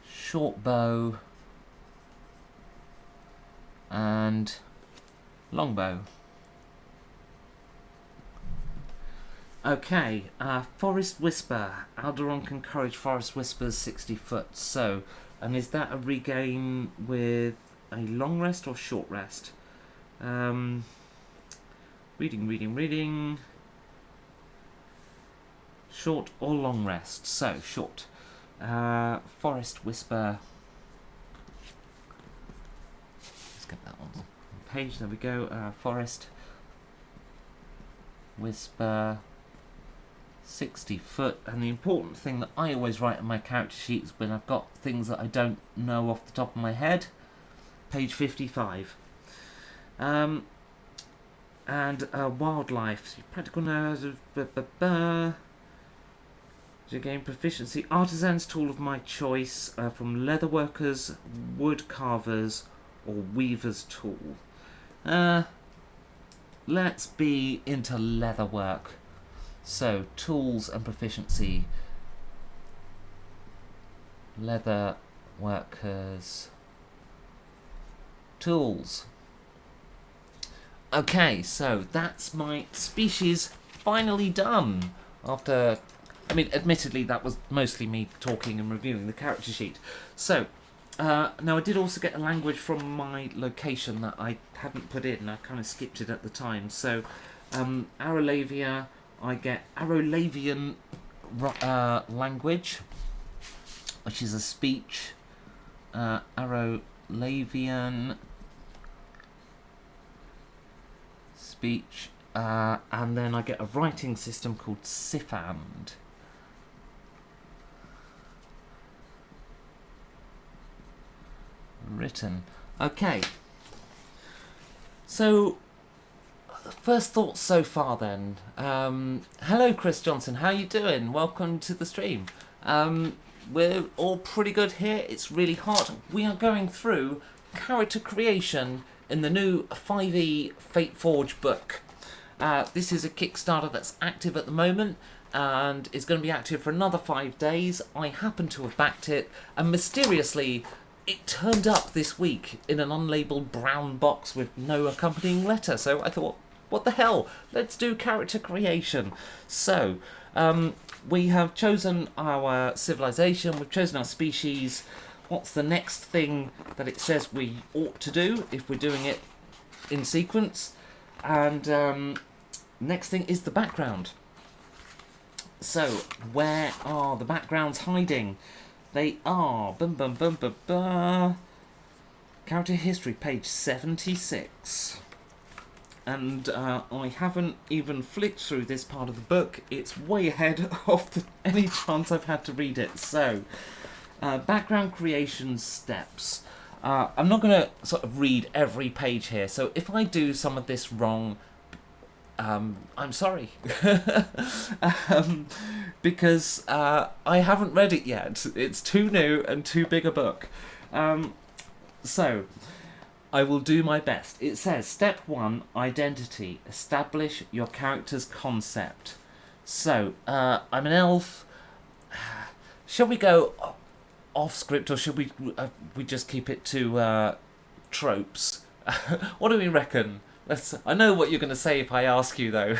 short bow, and longbow. Okay, Forest Whisper. Alderon can encourage Forest Whispers 60 foot. So, and is that a regain with a long rest or short rest? Reading. Short or long rest? So, short. Forest Whisper. Let's get that on the page. There we go. Forest Whisper 60 foot. And the important thing that I always write in my character sheets when I've got things that I don't know off the top of my head, page 55. And wildlife. So practical knowledge. You gain proficiency. Artisan's tool of my choice from leatherworkers, wood carvers, or weaver's tool. Let's be into leatherwork. So, tools and proficiency. Leather workers. Tools. Okay, so that's my species finally done. After, I mean, admittedly, that was mostly me talking and reviewing the character sheet. So, now I did also get a language from my location that I hadn't put in. I kind of skipped it at the time. So, Arolavia, I get Arolavian language, which is a speech. Arolavian speech, and then I get a writing system called Sifand. Written. Okay. So, first thoughts so far then. Hello Chris Johnson, how you doing? Welcome to the stream. We're all pretty good here. It's really hot. We are going through character creation in the new 5e Fateforge book. This is a Kickstarter that's active at the moment and is going to be active for another 5 days. I happen to have backed it, and mysteriously it turned up this week in an unlabelled brown box with no accompanying letter. So I thought, what the hell? Let's do character creation. So, we have chosen our civilization, we've chosen our species. What's the next thing that it says we ought to do if we're doing it in sequence? And next thing is the background. So, where are the backgrounds hiding? They are character history, page 76. And I haven't even flicked through this part of the book. It's way ahead of any chance I've had to read it. So, background creation steps. I'm not going to sort of read every page here. So if I do some of this wrong, I'm sorry. Because I haven't read it yet. It's too new and too big a book. So, I will do my best. It says, step 1, identity. Establish your character's concept. So, I'm an elf. Shall we go off script, or should we just keep it to tropes? What do we reckon? I know what you're going to say if I ask you, though.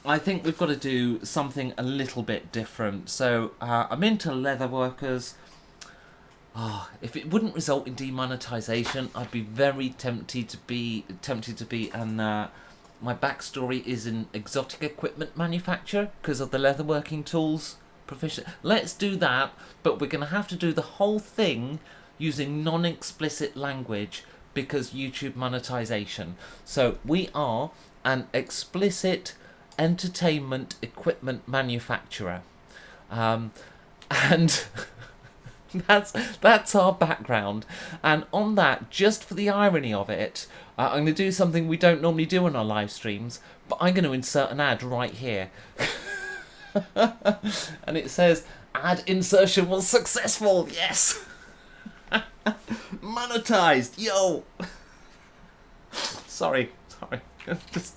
I think we've got to do something a little bit different. So I'm into leatherworkers. If it wouldn't result in demonetization, I'd be very tempted to be. And my backstory is in exotic equipment manufacture because of the leatherworking tools proficient. Let's do that, but we're going to have to do the whole thing using non-explicit language because YouTube monetization. So we are an explicit entertainment equipment manufacturer, and that's our background. And on that, just for the irony of it, I'm going to do something we don't normally do on our live streams, but I'm going to insert an ad right here. And it says, ad insertion was successful, yes! Monetized, yo! Sorry, just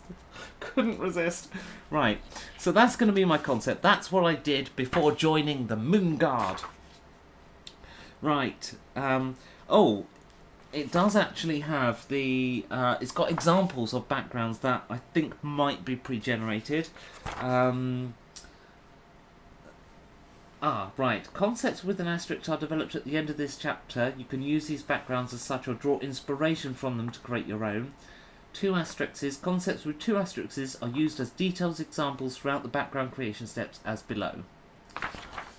couldn't resist. Right, so that's going to be my concept. That's what I did before joining the Moon Guard. Right, it does actually have the... it's got examples of backgrounds that I think might be pre-generated. Right. Concepts with an asterisk are developed at the end of this chapter. You can use these backgrounds as such or draw inspiration from them to create your own. 2 asterisks. Concepts with 2 asterisks are used as detailed examples throughout the background creation steps as below.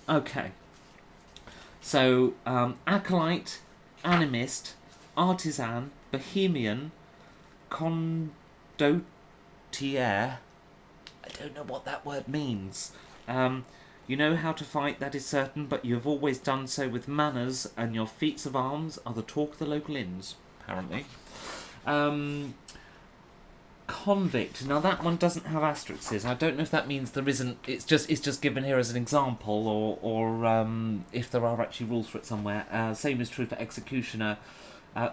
Okay. So, acolyte, animist, artisan, bohemian, condottiere. I don't know what that word means. You know how to fight, that is certain, but you have always done so with manners, and your feats of arms are the talk of the local inns, apparently. Convict. Now that one doesn't have asterisks. I don't know if that means there isn't. It's just given here as an example, or if there are actually rules for it somewhere. Same is true for executioner,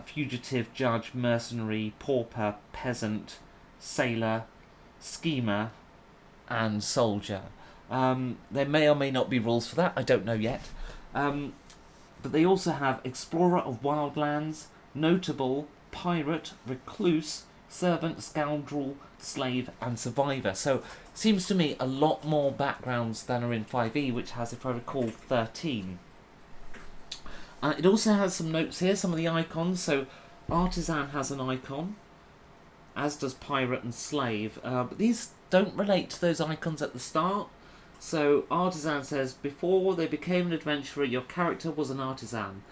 fugitive, judge, mercenary, pauper, peasant, sailor, schemer, and soldier. There may or may not be rules for that. I don't know yet. But they also have explorer of wildlands, notable, pirate, recluse, servant, scoundrel, slave, and survivor. So, seems to me a lot more backgrounds than are in 5e, which has, if I recall, 13. It also has some notes here, some of the icons. So, artisan has an icon, as does pirate and slave. But these don't relate to those icons at the start. So, artisan says, before they became an adventurer, your character was an artisan.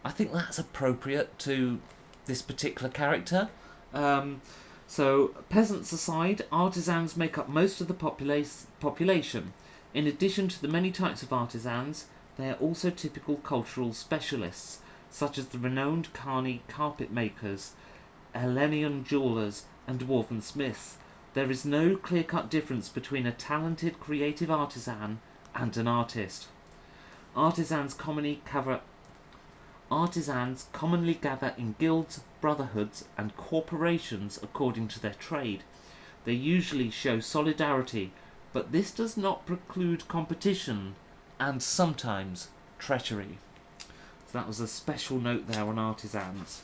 I think that's appropriate to this particular character. So, peasants aside, artisans make up most of the population. In addition to the many types of artisans, they are also typical cultural specialists, such as the renowned Carney carpet makers, Hellenian jewellers, and dwarven smiths. There is no clear-cut difference between a talented creative artisan and an artist. Artisans commonly gather in guilds, brotherhoods, and corporations according to their trade. They usually show solidarity, but this does not preclude competition and sometimes treachery. So that was a special note there on artisans.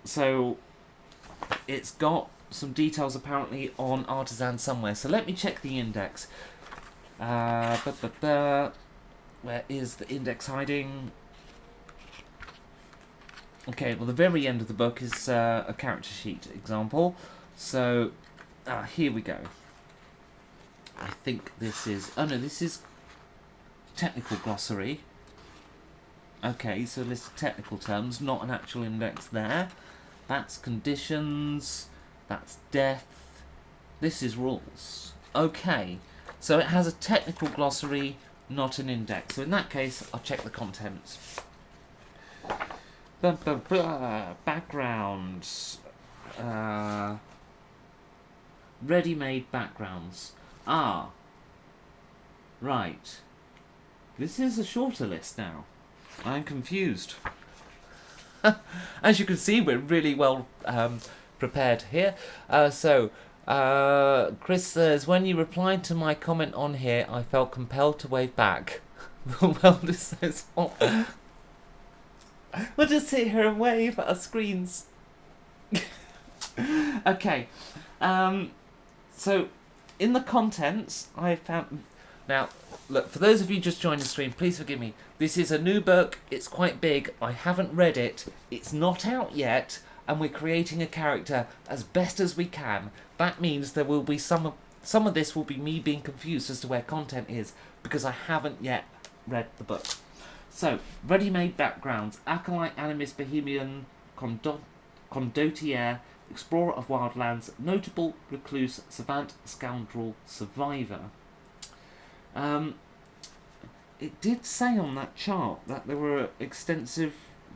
So it's got some details apparently on artisans somewhere. So let me check the index. Where is the index hiding? Okay, well the very end of the book is a character sheet example. So here we go. I think this is... Oh no, this is technical glossary. Okay, so list of technical terms, not an actual index there. That's conditions. That's death. This is rules. Okay, so it has a technical glossary, not an index. So in that case, I'll check the contents. Backgrounds. Ready-made backgrounds. Right. This is a shorter list now. I'm confused. As you can see, we're really well prepared here. Chris says, when you replied to my comment on here, I felt compelled to wave back. The welder says, what? We'll just sit here and wave at our screens. Okay. So, in the contents, I found... Now, look, for those of you just joining the stream, please forgive me. This is a new book. It's quite big. I haven't read it. It's not out yet. And we're creating a character as best as we can. That means there will be some of this will be me being confused as to where content is, because I haven't yet read the book. So, ready-made backgrounds: acolyte, animist, bohemian, condottiere, explorer of wildlands, notable, recluse, savant, scoundrel, survivor. It did say on that chart that there were extensive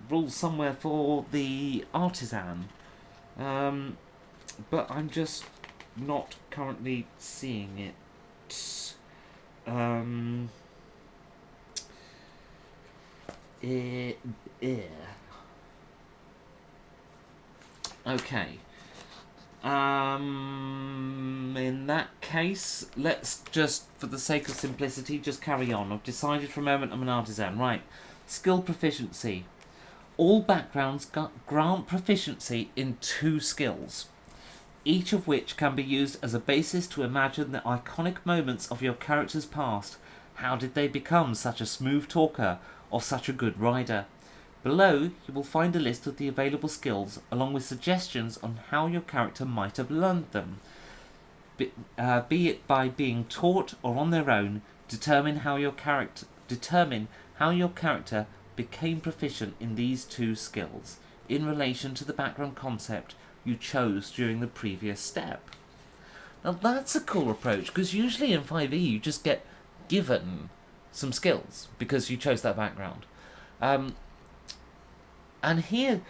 rules somewhere for the artisan, but I'm just not currently seeing it. Okay. In that case, let's just, for the sake of simplicity, just carry on. I've decided for a moment I'm an artisan. Right. Skill proficiency. All backgrounds grant proficiency in 2 skills, each of which can be used as a basis to imagine the iconic moments of your character's past. How did they become such a smooth talker or such a good rider? Below, you will find a list of the available skills, along with suggestions on how your character might have learned them. Be it by being taught or on their own, determine how your character became proficient in these 2 skills, in relation to the background concept you chose during the previous step. Now that's a cool approach, because usually in 5e you just get given some skills because you chose that background. And here,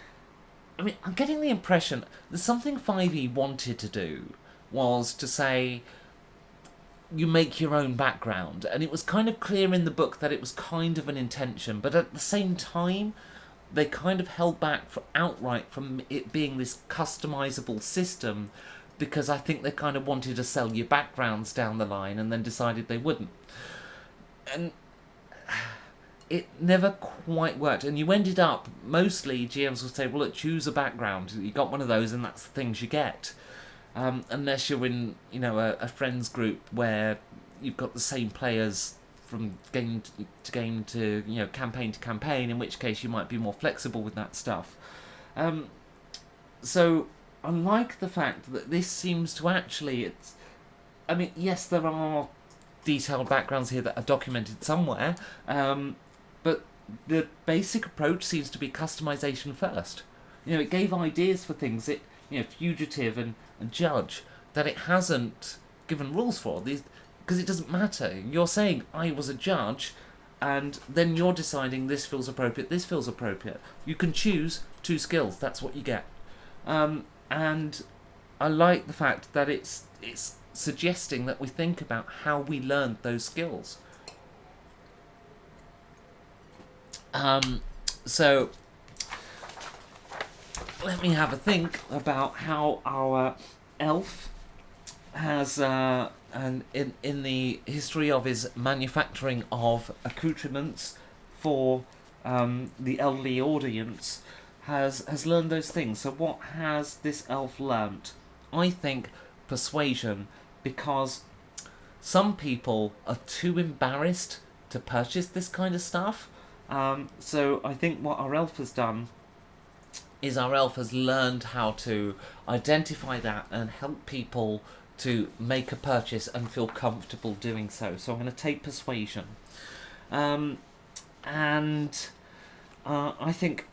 I mean, I'm getting the impression that something 5e wanted to do was to say, you make your own background, and it was kind of clear in the book that it was kind of an intention, but at the same time, they kind of held back outright from it being this customizable system, because I think they kind of wanted to sell you backgrounds down the line and then decided they wouldn't. And it never quite worked, and you ended up, mostly GMs will say, well, look, choose a background, you got one of those and that's the things you get. Unless you're in, a friends group where you've got the same players from game to game to, campaign to campaign, in which case you might be more flexible with that stuff. So I like the fact that this seems to actually, yes, there are detailed backgrounds here that are documented somewhere, but the basic approach seems to be customization first. It gave ideas for things, fugitive and judge, that it hasn't given rules for these, because it doesn't matter. You're saying I was a judge, and then you're deciding this feels appropriate, this feels appropriate. You can choose 2 skills. That's what you get. And I like the fact that it's suggesting that we think about how we learned those skills. So let me have a think about how our elf has, and in the history of his manufacturing of accoutrements for the elderly audience, has learned those things. So what has this elf learnt? I think persuasion, because some people are too embarrassed to purchase this kind of stuff. So I think what our elf has done is our elf has learned how to identify that and help people to make a purchase and feel comfortable doing so. So I'm going to take persuasion. And I think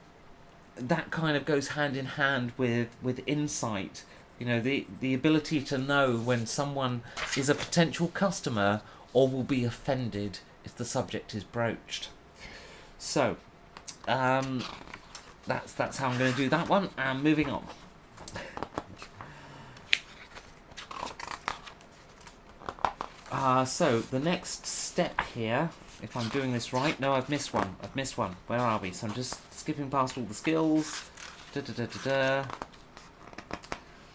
that kind of goes hand in hand with insight. The ability to know when someone is a potential customer or will be offended if the subject is broached. So, that's how I'm going to do that one. And moving on. So the next step here, if I'm doing this right, no, I've missed one. Where are we? So I'm just skipping past all the skills.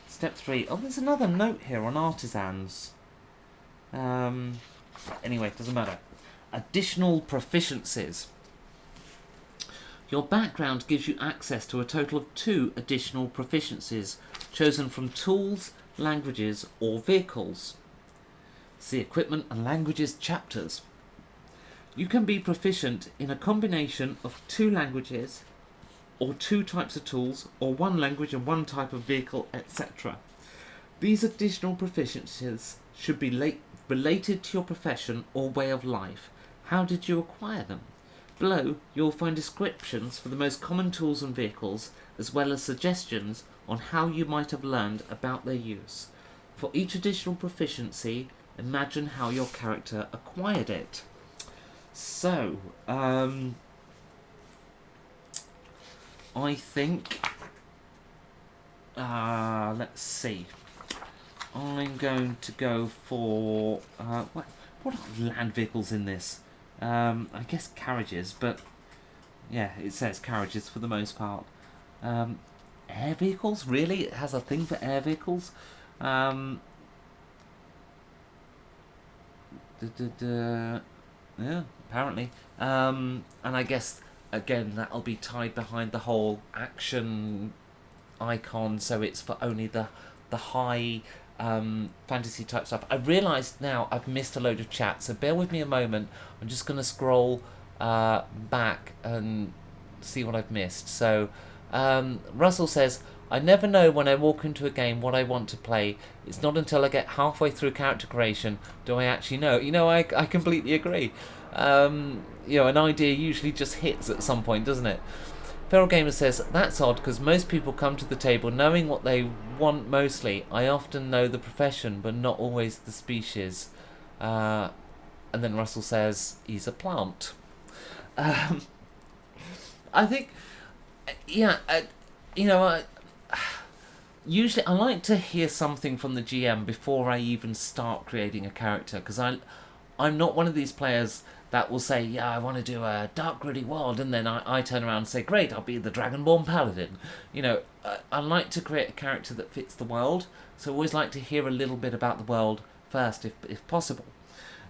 Step 3. Oh, there's another note here on artisans. Anyway, doesn't matter. Additional proficiencies. Your background gives you access to a total of 2 additional proficiencies, chosen from tools, languages, or vehicles. See Equipment and Languages chapters. You can be proficient in a combination of 2 languages, or 2 types of tools, or 1 language and 1 type of vehicle, etc. These additional proficiencies should be related to your profession or way of life. How did you acquire them? Below, you will find descriptions for the most common tools and vehicles, as well as suggestions on how you might have learned about their use. For each additional proficiency, imagine how your character acquired it. So, I think, let's see. I'm going to go for, what are land vehicles in this? I guess carriages, but yeah, it says carriages for the most part. Air vehicles? Really? It has a thing for air vehicles? Yeah, apparently. And I guess again, that'll be tied behind the whole action icon, so it's for only the high fantasy type stuff. I realised now I've missed a load of chat, so bear with me a moment. I'm just going to scroll back and see what I've missed. So Russell says, I never know when I walk into a game what I want to play. It's not until I get halfway through character creation do I actually know. I completely agree. An idea usually just hits at some point, doesn't it? Feral Gamer says, that's odd because most people come to the table knowing what they want mostly. I often know the profession, but not always the species. And then Russell says, he's a plant. I think, usually I like to hear something from the GM before I even start creating a character, because I'm not one of these players that will say, yeah, I want to do a dark gritty world, and then I turn around and say, great, I'll be the Dragonborn Paladin. I like to create a character that fits the world, so I always like to hear a little bit about the world first, if possible.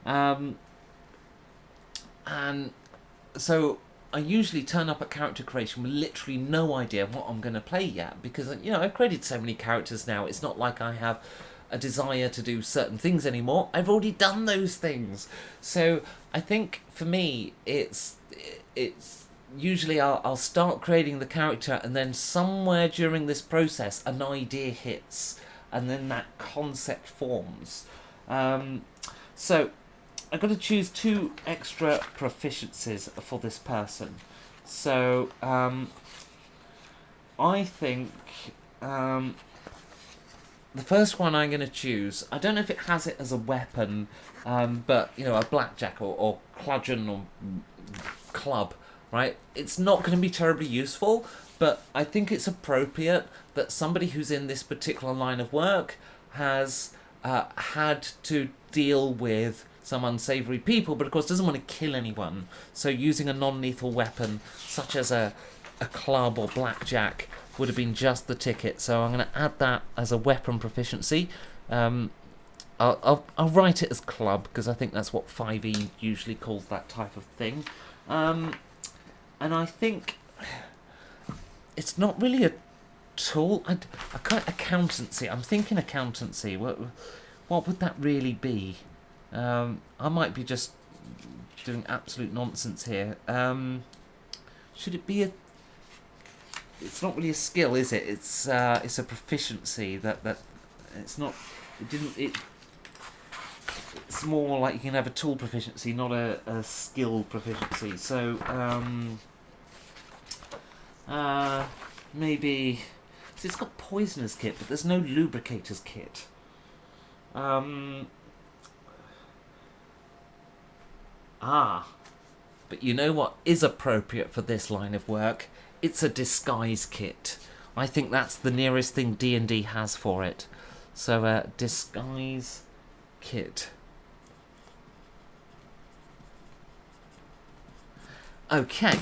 And so I usually turn up at character creation with literally no idea what I'm going to play yet, because I've created so many characters now, it's not like I have a desire to do certain things anymore. I've already done those things. So I think for me it's usually I'll start creating the character, and then somewhere during this process an idea hits, and then that concept forms. So I've got to choose 2 extra proficiencies for this person. So I think the first one I'm going to choose, I don't know if it has it as a weapon, but a blackjack or bludgeon or club, right? It's not going to be terribly useful, but I think it's appropriate that somebody who's in this particular line of work has had to deal with some unsavory people, but of course doesn't want to kill anyone. So using a non-lethal weapon such as a club or blackjack would have been just the ticket. So I'm going to add that as a weapon proficiency. I'll write it as club because I think that's what 5e usually calls that type of thing. And I think it's not really a tool. Accountancy. I'm thinking accountancy. What would that really be? I might be just doing absolute nonsense here. Should it be a... It's not really a skill, is it? It's a proficiency that it's not... It's more like you can have a tool proficiency, not a skill proficiency. So, maybe... It's got poisoner's kit, but there's no lubricator's kit. But you know what is appropriate for this line of work? It's a disguise kit. I think that's the nearest thing D&D has for it. So, disguise kit. Okay.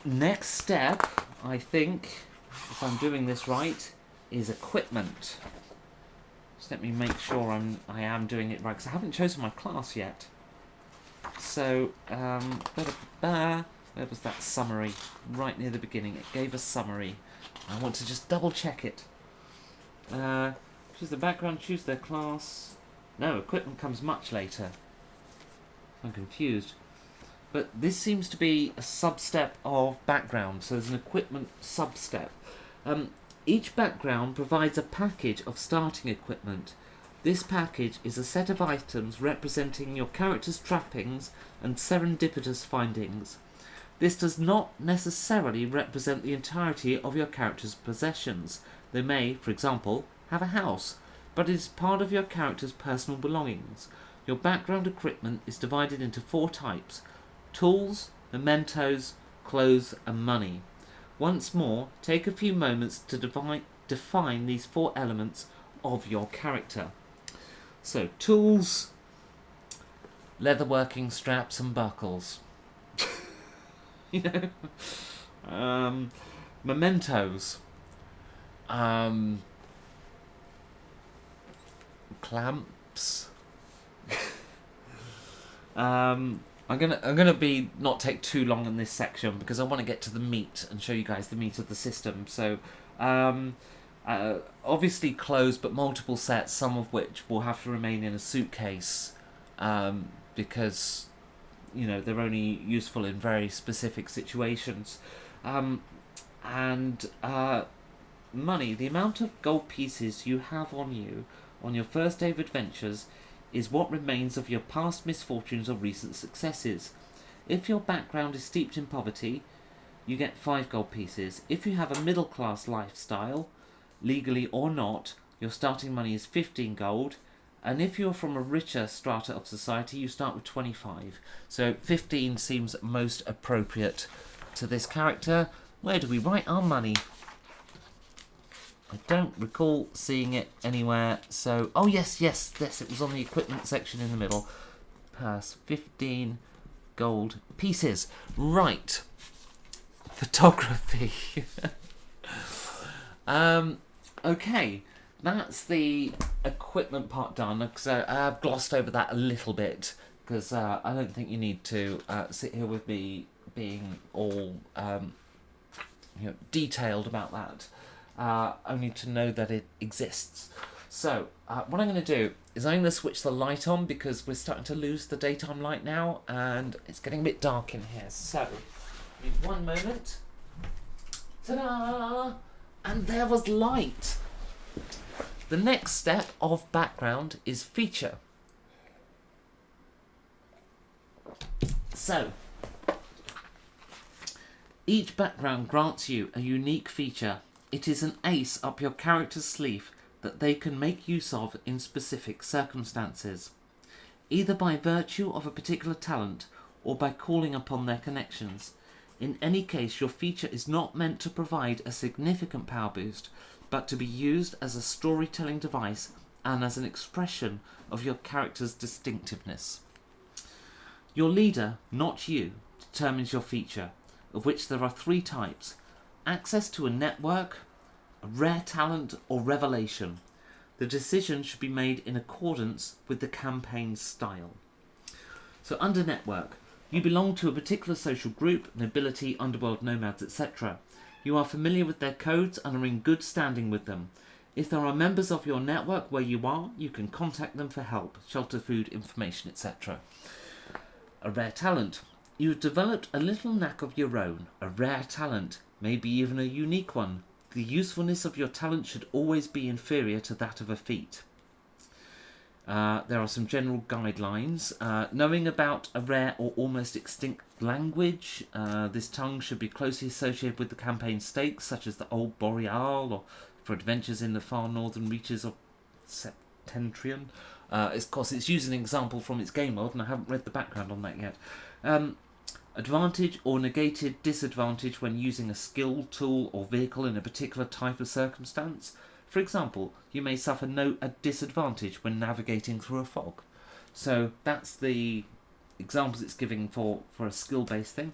Next step, I think, if I'm doing this right, is equipment. Just let me make sure I am doing it right, because I haven't chosen my class yet. So, where was that summary? Right near the beginning. It gave a summary. I want to just double check it. Choose the background, choose their class. No, equipment comes much later. I'm confused. But this seems to be a sub-step of background, so there's an equipment sub-step. Each background provides a package of starting equipment. This package is a set of items representing your character's trappings and serendipitous findings. This does not necessarily represent the entirety of your character's possessions. They may, for example, have a house, but it is part of your character's personal belongings. Your background equipment is divided into 4 types: tools, mementos, clothes, and money. Once more, take a few moments to define these 4 elements of your character. So, tools, leatherworking straps and buckles. Mementos. Clamps. I'm I'm gonna be not take too long in this section because I want to get to the meat and show you guys the meat of the system. So, obviously closed, but multiple sets, some of which will have to remain in a suitcase, because they're only useful in very specific situations. And money, the amount of gold pieces you have on you on your first day of adventures is what remains of your past misfortunes or recent successes. If your background is steeped in poverty, you get 5 gold pieces. If you have a middle class lifestyle, legally or not, your starting money is 15 gold. And if you're from a richer strata of society, you start with 25. So 15 seems most appropriate to this character. Where do we write our money? I don't recall seeing it anywhere. So, oh yes, it was on the equipment section in the middle. Pass 15 gold pieces. Right. Photography. Okay. That's the equipment part done, because I've glossed over that a little bit, because I don't think you need to sit here with me being all detailed about that, only to know that it exists. So what I'm going to do is I'm going to switch the light on, because we're starting to lose the daytime light now, and it's getting a bit dark in here. So, give me one moment. Ta-da! And there was light. The next step of background is feature. So, each background grants you a unique feature. It is an ace up your character's sleeve that they can make use of in specific circumstances, either by virtue of a particular talent or by calling upon their connections. In any case, your feature is not meant to provide a significant power boost, but to be used as a storytelling device and as an expression of your character's distinctiveness. Your leader, not you, determines your feature, of which there are 3 types: access to a network, a rare talent, or revelation. The decision should be made in accordance with the campaign's style. So under network, you belong to a particular social group, nobility, underworld, nomads, etc. You are familiar with their codes and are in good standing with them. If there are members of your network where you are, you can contact them for help, shelter, food, information, etc. A rare talent. You have developed a little knack of your own, a rare talent, maybe even a unique one. The usefulness of your talent should always be inferior to that of a feat. There are some general guidelines. Knowing about a rare or almost extinct language. This tongue should be closely associated with the campaign stakes, such as the Old Boreal, or for adventures in the far northern reaches of Septentrion. Of course, it's using an example from its game world, and I haven't read the background on that yet. Advantage or negated disadvantage when using a skill, tool, or vehicle in a particular type of circumstance. For example, you may suffer a disadvantage when navigating through a fog. So that's the examples it's giving for a skill-based thing.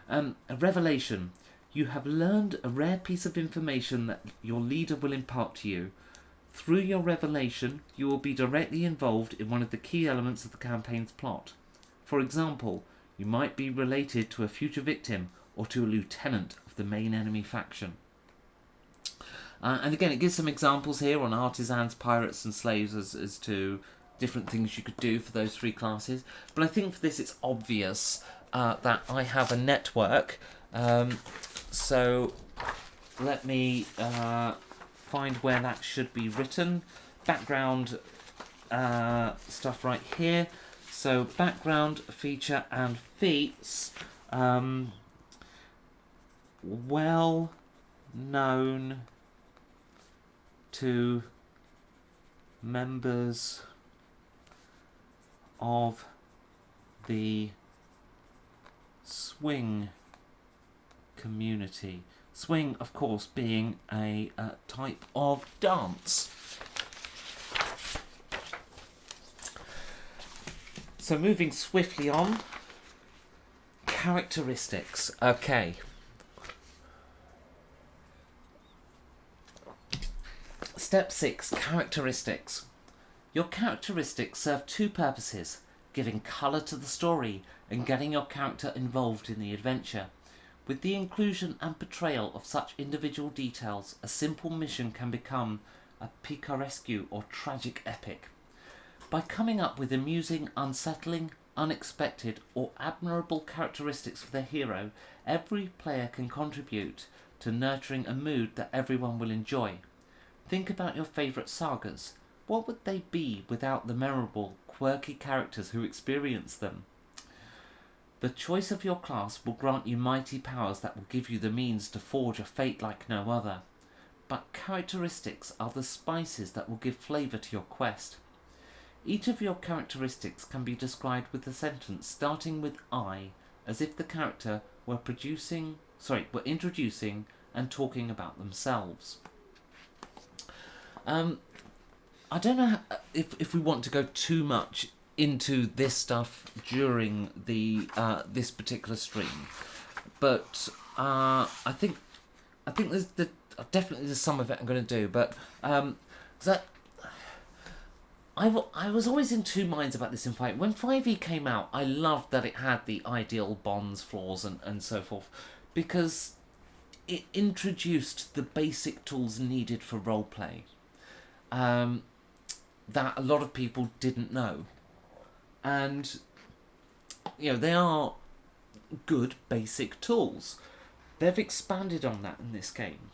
A revelation. You have learned a rare piece of information that your leader will impart to you. Through your revelation, you will be directly involved in one of the key elements of the campaign's plot. For example, you might be related to a future victim or to a lieutenant of the main enemy faction. And again, it gives some examples here on artisans, pirates and slaves as to different things you could do for those 3 classes. But I think for this it's obvious that I have a network. So let me find where that should be written. Background stuff right here. So background, feature and feats. Well known to members of the swing community. Swing, of course, being a type of dance. So moving swiftly on. Characteristics. Okay. Step 6. Characteristics. Your characteristics serve 2 purposes: giving colour to the story and getting your character involved in the adventure. With the inclusion and portrayal of such individual details, a simple mission can become a picaresque or tragic epic. By coming up with amusing, unsettling, unexpected or admirable characteristics for their hero, every player can contribute to nurturing a mood that everyone will enjoy. Think about your favourite sagas. What would they be without the memorable, quirky characters who experience them? The choice of your class will grant you mighty powers that will give you the means to forge a fate like no other. But characteristics are the spices that will give flavour to your quest. Each of your characteristics can be described with a sentence starting with I, as if the character were introducing and talking about themselves. I don't know if we want to go too much into this stuff during the this particular stream, but I think there's definitely there's some of it I'm going to do, but that. I was always in two minds about this in 5e. When 5e came out, I loved that it had the ideal bonds, flaws, and so forth, because it introduced the basic tools needed for roleplay that a lot of people didn't know. And, you know, they are good basic tools. They've expanded on that in this game.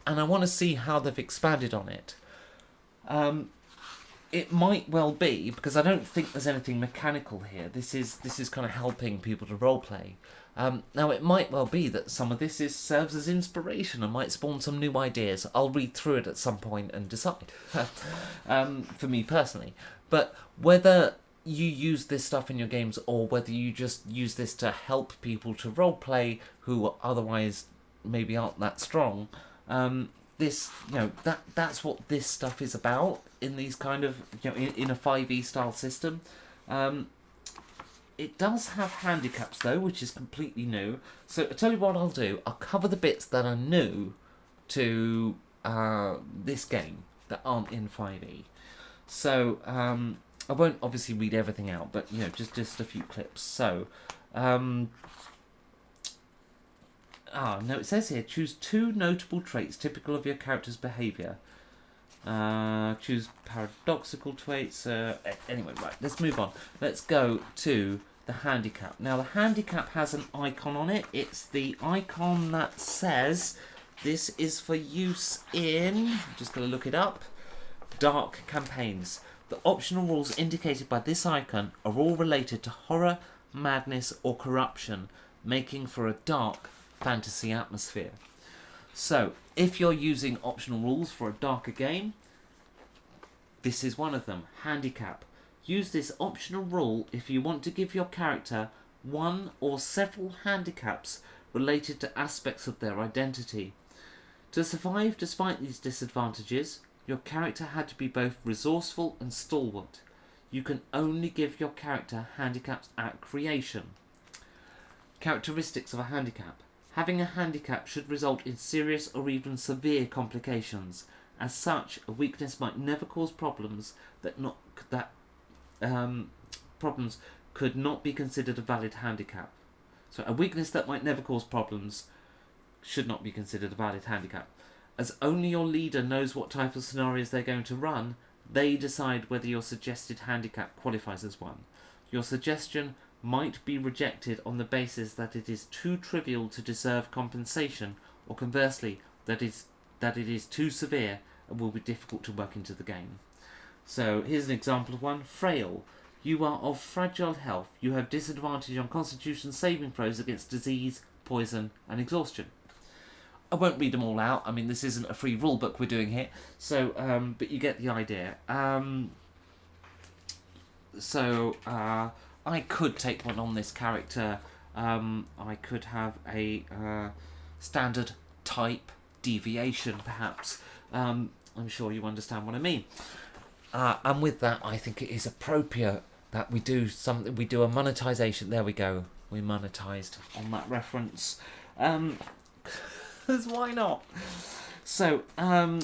And I want to see how they've expanded on it. It might well be, because I don't think there's anything mechanical here. This is kind of helping people to roleplay. Now, it might well be that some of this serves as inspiration and might spawn some new ideas. I'll read through it at some point and decide, for me personally. But whether you use this stuff in your games or whether you just use this to help people to roleplay who otherwise maybe aren't that strong, this, you know, that's what this stuff is about in these kind of, you know, in a 5e style system. It does have handicaps though, which is completely new. So I'll tell you what I'll do. I'll cover the bits that are new to this game that aren't in 5e. So I won't obviously read everything out, but you know, just a few clips. So no, it says here, choose 2 notable traits typical of your character's behaviour. Choose paradoxical traits. Anyway, right, let's move on. Let's go to the handicap. Now, the handicap has an icon on it. It's the icon that says this is for use in, I'm just going to look it up, dark campaigns. The optional rules indicated by this icon are all related to horror, madness, or corruption, making for a dark fantasy atmosphere. So, if you're using optional rules for a darker game, this is one of them. Handicap. Use this optional rule if you want to give your character one or several handicaps related to aspects of their identity. To survive despite these disadvantages, your character had to be both resourceful and stalwart. You can only give your character handicaps at creation. Characteristics of a handicap. Having a handicap should result in serious or even severe complications. As such, a weakness might never cause problems problems could not be considered a valid handicap. So a weakness that might never cause problems should not be considered a valid handicap. As only your leader knows what type of scenarios they're going to run, they decide whether your suggested handicap qualifies as one. Your suggestion might be rejected on the basis that it is too trivial to deserve compensation, or conversely, that it is too severe and will be difficult to work into the game. So here's an example of one. Frail. You are of fragile health. You have disadvantage on constitution saving throws against disease, poison, and exhaustion. I won't read them all out. I mean, this isn't a free rulebook we're doing here. So, but you get the idea. I could take one on this character. I could have a standard type deviation, perhaps. I'm sure you understand what I mean. And with that, I think it is appropriate that we do something. We do a monetization. There we go. We monetized on that reference. Because why not? So, I'm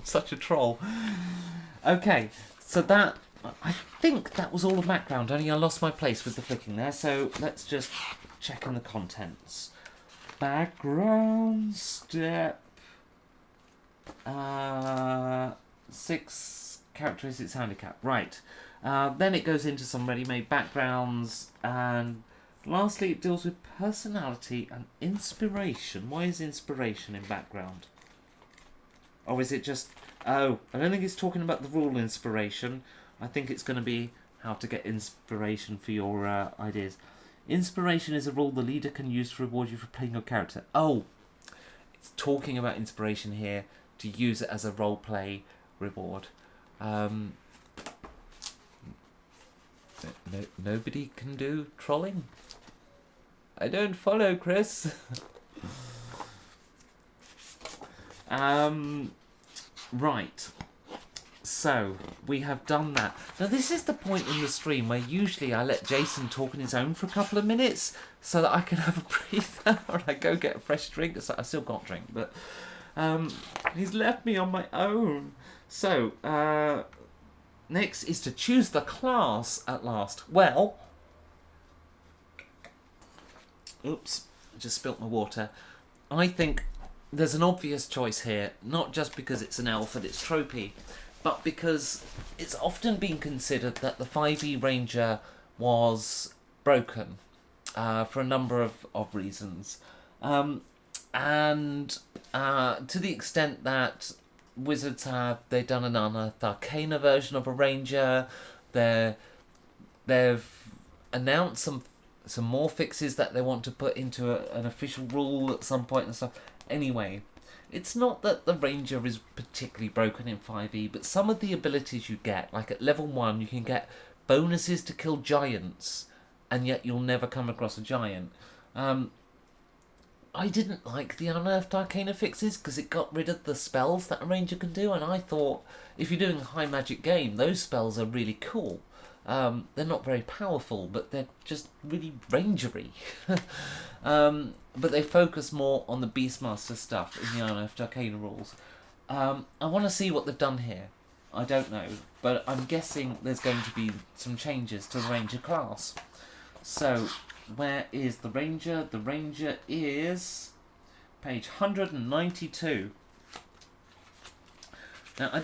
such a troll. Okay, so that I think that was all the background, only I lost my place with the flicking there, so let's just check in the contents. Background, step, 6 characteristics handicap, right. Then it goes into some ready-made backgrounds, and lastly it deals with personality and inspiration. Why is inspiration in background? Or is it just... Oh, I don't think it's talking about the rule inspiration. I think it's going to be how to get inspiration for your ideas. Inspiration is a rule the leader can use to reward you for playing your character. Oh, it's talking about inspiration here to use it as a roleplay reward. Nobody can do trolling? I don't follow, Chris. Right. So, we have done that. Now, this is the point in the stream where usually I let Jason talk on his own for a couple of minutes so that I can have a breather or I go get a fresh drink. So I still got drink, but he's left me on my own. So, next is to choose the class at last. Well, oops, I just spilt my water. I think there's an obvious choice here, not just because it's an elf and it's tropey, but because it's often been considered that the 5e Ranger was broken for a number of reasons. And to the extent that Wizards they've done an Unearthed Arcana version of a Ranger, they've announced some more fixes that they want to put into an official rule at some point and stuff. Anyway, it's not that the Ranger is particularly broken in 5e, but some of the abilities you get, like at level 1, you can get bonuses to kill giants, and yet you'll never come across a giant. I didn't like the Unearthed Arcana fixes because it got rid of the spells that a Ranger can do, and I thought, if you're doing a high magic game, those spells are really cool. They're not very powerful, but they're just really rangery. But they focus more on the Beastmaster stuff in the Unearthed Arcana rules. I want to see what they've done here. I don't know, but I'm guessing there's going to be some changes to the Ranger class. So, where is the Ranger? The Ranger is page 192. Now, I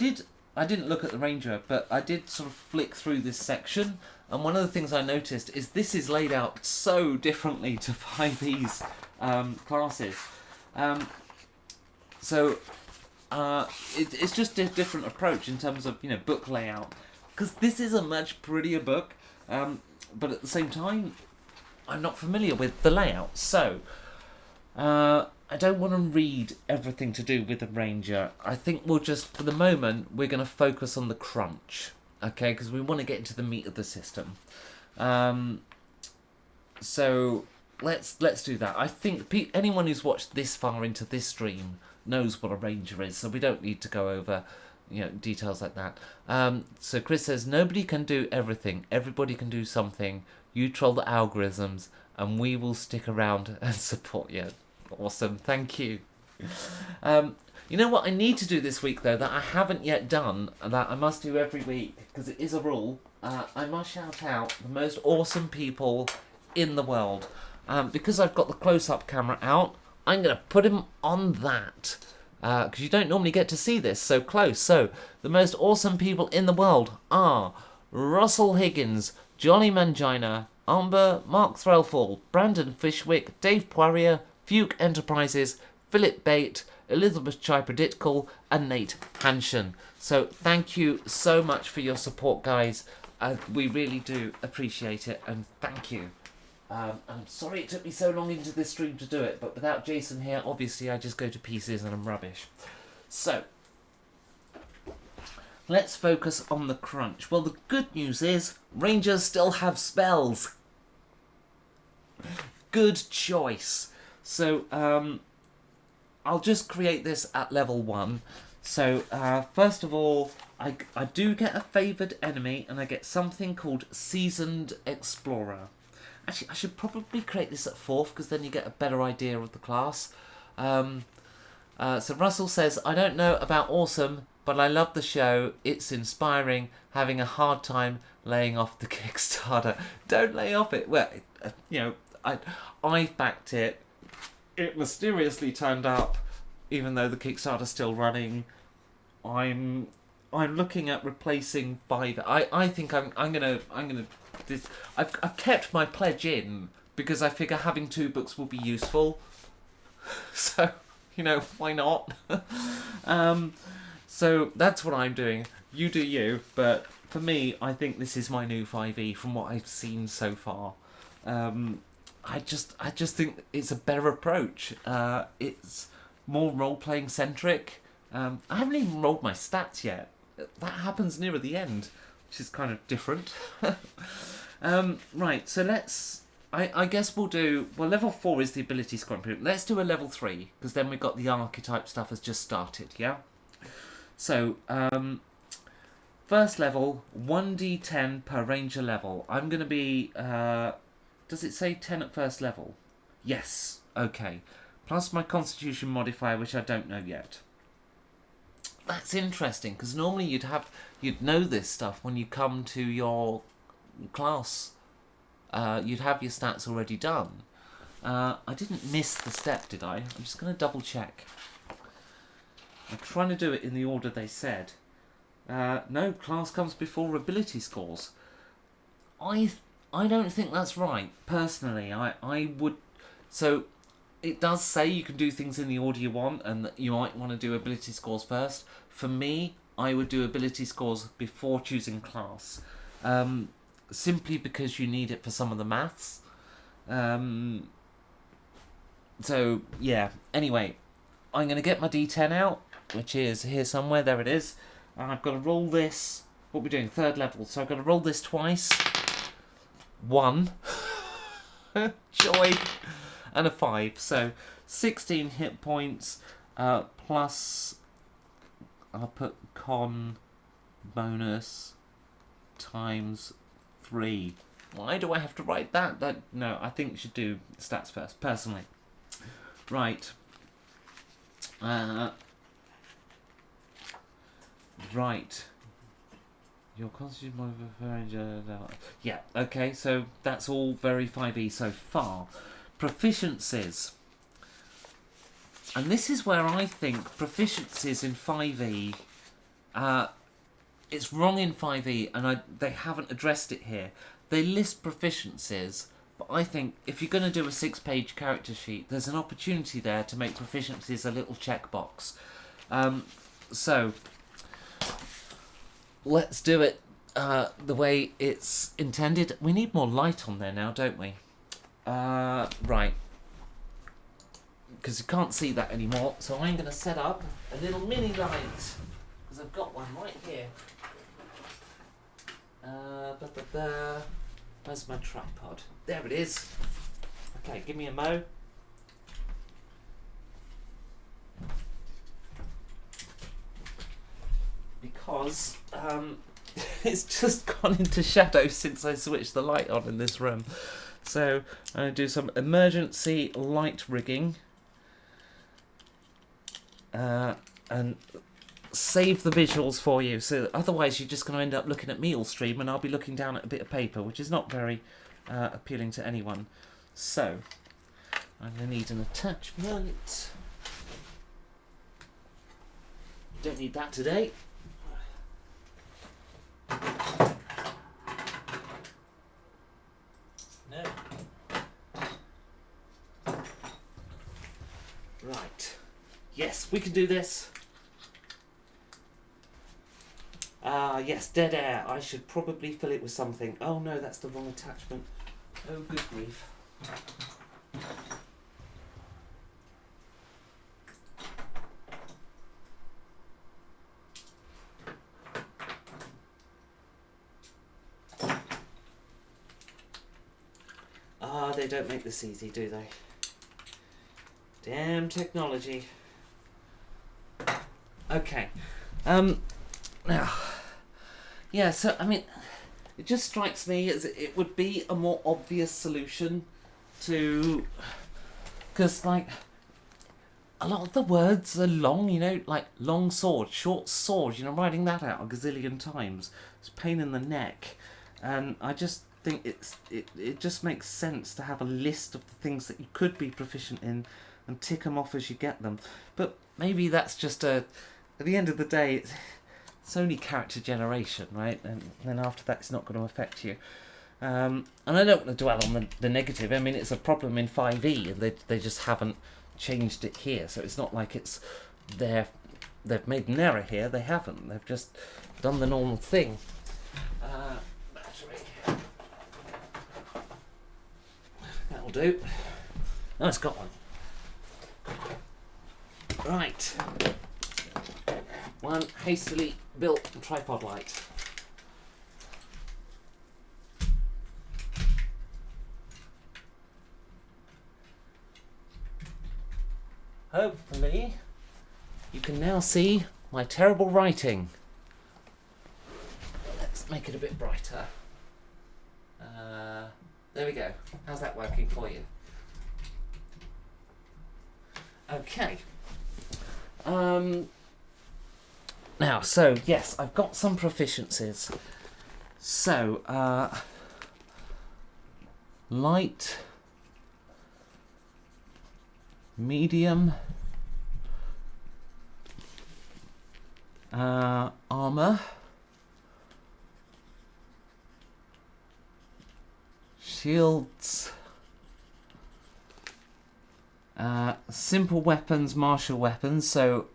didn't look at the Ranger, but I did sort of flick through this section, and one of the things I noticed is this is laid out so differently to 5e's classes. It's just a different approach in terms of, book layout, because this is a much prettier book, but at the same time, I'm not familiar with the layout, so I don't want to read everything to do with the Ranger. I think we'll just, for the moment, we're going to focus on the crunch, okay? Because we want to get into the meat of the system. So let's do that. I think anyone who's watched this far into this stream knows what a Ranger is, so we don't need to go over details like that. So Chris says, nobody can do everything. Everybody can do something. You troll the algorithms, and we will stick around and support you. Awesome, thank you. You know what I need to do this week, though, that I haven't yet done, that I must do every week, because it is a rule. I must shout out the most awesome people in the world. Because I've got the close-up camera out, I'm going to put him on that. Because you don't normally get to see this so close. So, the most awesome people in the world are Russell Higgins, Jolly Mangina, Amber, Mark Threlfall, Brandon Fishwick, Dave Poirier, Fuke Enterprises, Philip Bate, Elizabeth Chypreditkel, and Nate Hanshan. So thank you so much for your support, guys. We really do appreciate it, and thank you. I'm sorry it took me so long into this stream to do it, but without Jason here, obviously I just go to pieces and I'm rubbish. So, let's focus on the crunch. Well, the good news is, Rangers still have spells. Good choice. So, I'll just create this at level 1. So, first of all, I do get a favoured enemy, and I get something called Seasoned Explorer. Actually, I should probably create this at 4th, because then you get a better idea of the class. So Russell says, I don't know about awesome, but I love the show. It's inspiring. Having a hard time laying off the Kickstarter. Don't lay off it. Well, you know, I backed it. It mysteriously turned up, even though the Kickstarter's still running. I'm looking at replacing 5. I think I'm gonna this. I've kept my pledge in because I figure having 2 books will be useful. So, you know, why not? So that's what I'm doing. You do you, but for me, I think this is my new 5e from what I've seen so far. I just think it's a better approach. It's more role-playing centric. I haven't even rolled my stats yet. That happens nearer the end, which is kind of different. Right, so let's... I guess we'll do... Well, level 4 is the ability score improvement. Let's do a level 3, because then we've got the archetype stuff has just started, yeah? So, first level, 1d10 per ranger level. I'm going to be... does it say 10 at first level? Yes, okay. Plus my constitution modifier, which I don't know yet. That's interesting, because normally you'd know this stuff when you come to your class. You'd have your stats already done. I didn't miss the step, did I? I'm just going to double check. I'm trying to do it in the order they said. No, class comes before ability scores. I don't think that's right, personally. I would... So, it does say you can do things in the order you want, and that you might want to do ability scores first. For me, I would do ability scores before choosing class. Simply because you need it for some of the maths. So, yeah. Anyway, I'm going to get my D10 out, which is here somewhere. There it is. And I've got to roll this. What are we doing? 3rd level. So I've got to roll this twice. 1. Joy. And a 5. So 16 hit points. Plus... I'll put con bonus times 3. Why do I have to write that? No, I think we should do stats first, personally. Right. Right. Your constitution modifier. Yeah, okay, so that's all very 5e so far. Proficiencies. And this is where I think proficiencies in 5e, it's wrong in 5e, and they haven't addressed it here. They list proficiencies, but I think if you're going to do a 6-page character sheet, there's an opportunity there to make proficiencies a little checkbox. So, let's do it the way it's intended. We need more light on there now, don't we? Right. Because you can't see that anymore, so I'm going to set up a little mini light, because I've got one right here. Where's my tripod? There it is. Okay, give me a mo. Because it's just gone into shadow since I switched the light on in this room. So I'm going to do some emergency light rigging. And save the visuals for you, so otherwise you're just going to end up looking at me all stream and I'll be looking down at a bit of paper, which is not very appealing to anyone. So I'm going to need an attachment. Don't need that today. No. Right. Yes, we can do this. Yes, dead air. I should probably fill it with something. Oh no, that's the wrong attachment. Oh, good grief. They don't make this easy, do they? Damn technology. Okay. Now, yeah, so, I mean, it just strikes me as it would be a more obvious solution to... Because, like, a lot of the words are long, you know, like long sword, short sword, you know, writing that out a gazillion times. It's a pain in the neck. And I just think it just makes sense to have a list of the things that you could be proficient in and tick them off as you get them. But maybe that's just at the end of the day, it's only character generation, right? And then after that, it's not going to affect you. And I don't want to dwell on the negative. I mean, it's a problem in 5e, and they just haven't changed it here. So it's not like it's they've made an error here. They haven't. They've just done the normal thing. Battery. That'll do. Oh, it's got one. Right. One hastily built tripod light. Hopefully, you can now see my terrible writing. Let's make it a bit brighter. There we go. How's that working for you? Okay. Now, so, yes, I've got some proficiencies. So, light, medium, armor, shields, simple weapons, martial weapons, so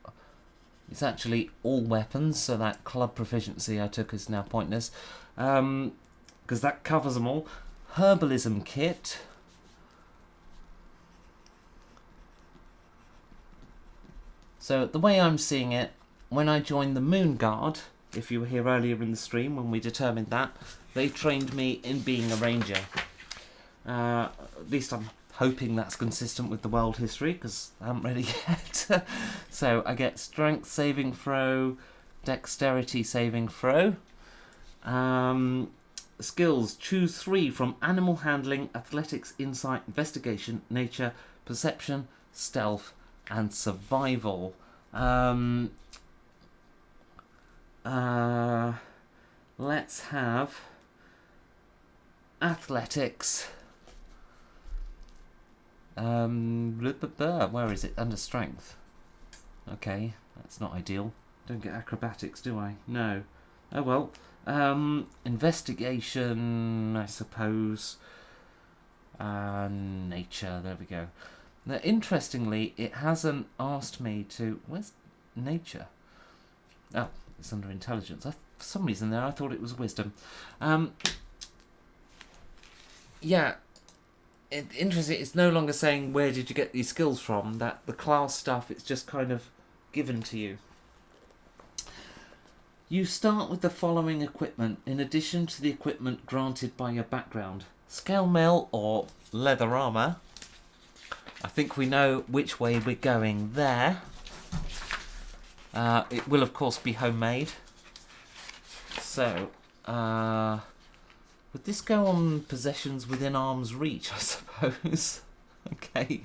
it's actually all weapons, so that club proficiency I took is now pointless, because that covers them all. Herbalism kit. So the way I'm seeing it, when I joined the Moon Guard, if you were here earlier in the stream when we determined that, they trained me in being a ranger. At least I'm hoping that's consistent with the world history, because I haven't read it yet. So I get strength saving throw, dexterity saving throw. Skills, choose 3 from animal handling, athletics, insight, investigation, nature, perception, stealth, and survival. Let's have athletics. Where is it? Under strength. Okay, that's not ideal. Don't get acrobatics, do I? No. Oh well. Investigation, I suppose. Nature, there we go. Now, interestingly, it hasn't asked me to... Where's nature? Oh, it's under intelligence. For some reason there, I thought it was wisdom. Yeah, interesting. It's no longer saying where did you get these skills from. That the class stuff, it's just kind of given to you. You start with the following equipment, in addition to the equipment granted by your background. Scale mail or leather armour. I think we know which way we're going there. It will, of course, be homemade. So, would this go on possessions within arm's reach, I suppose? Okay.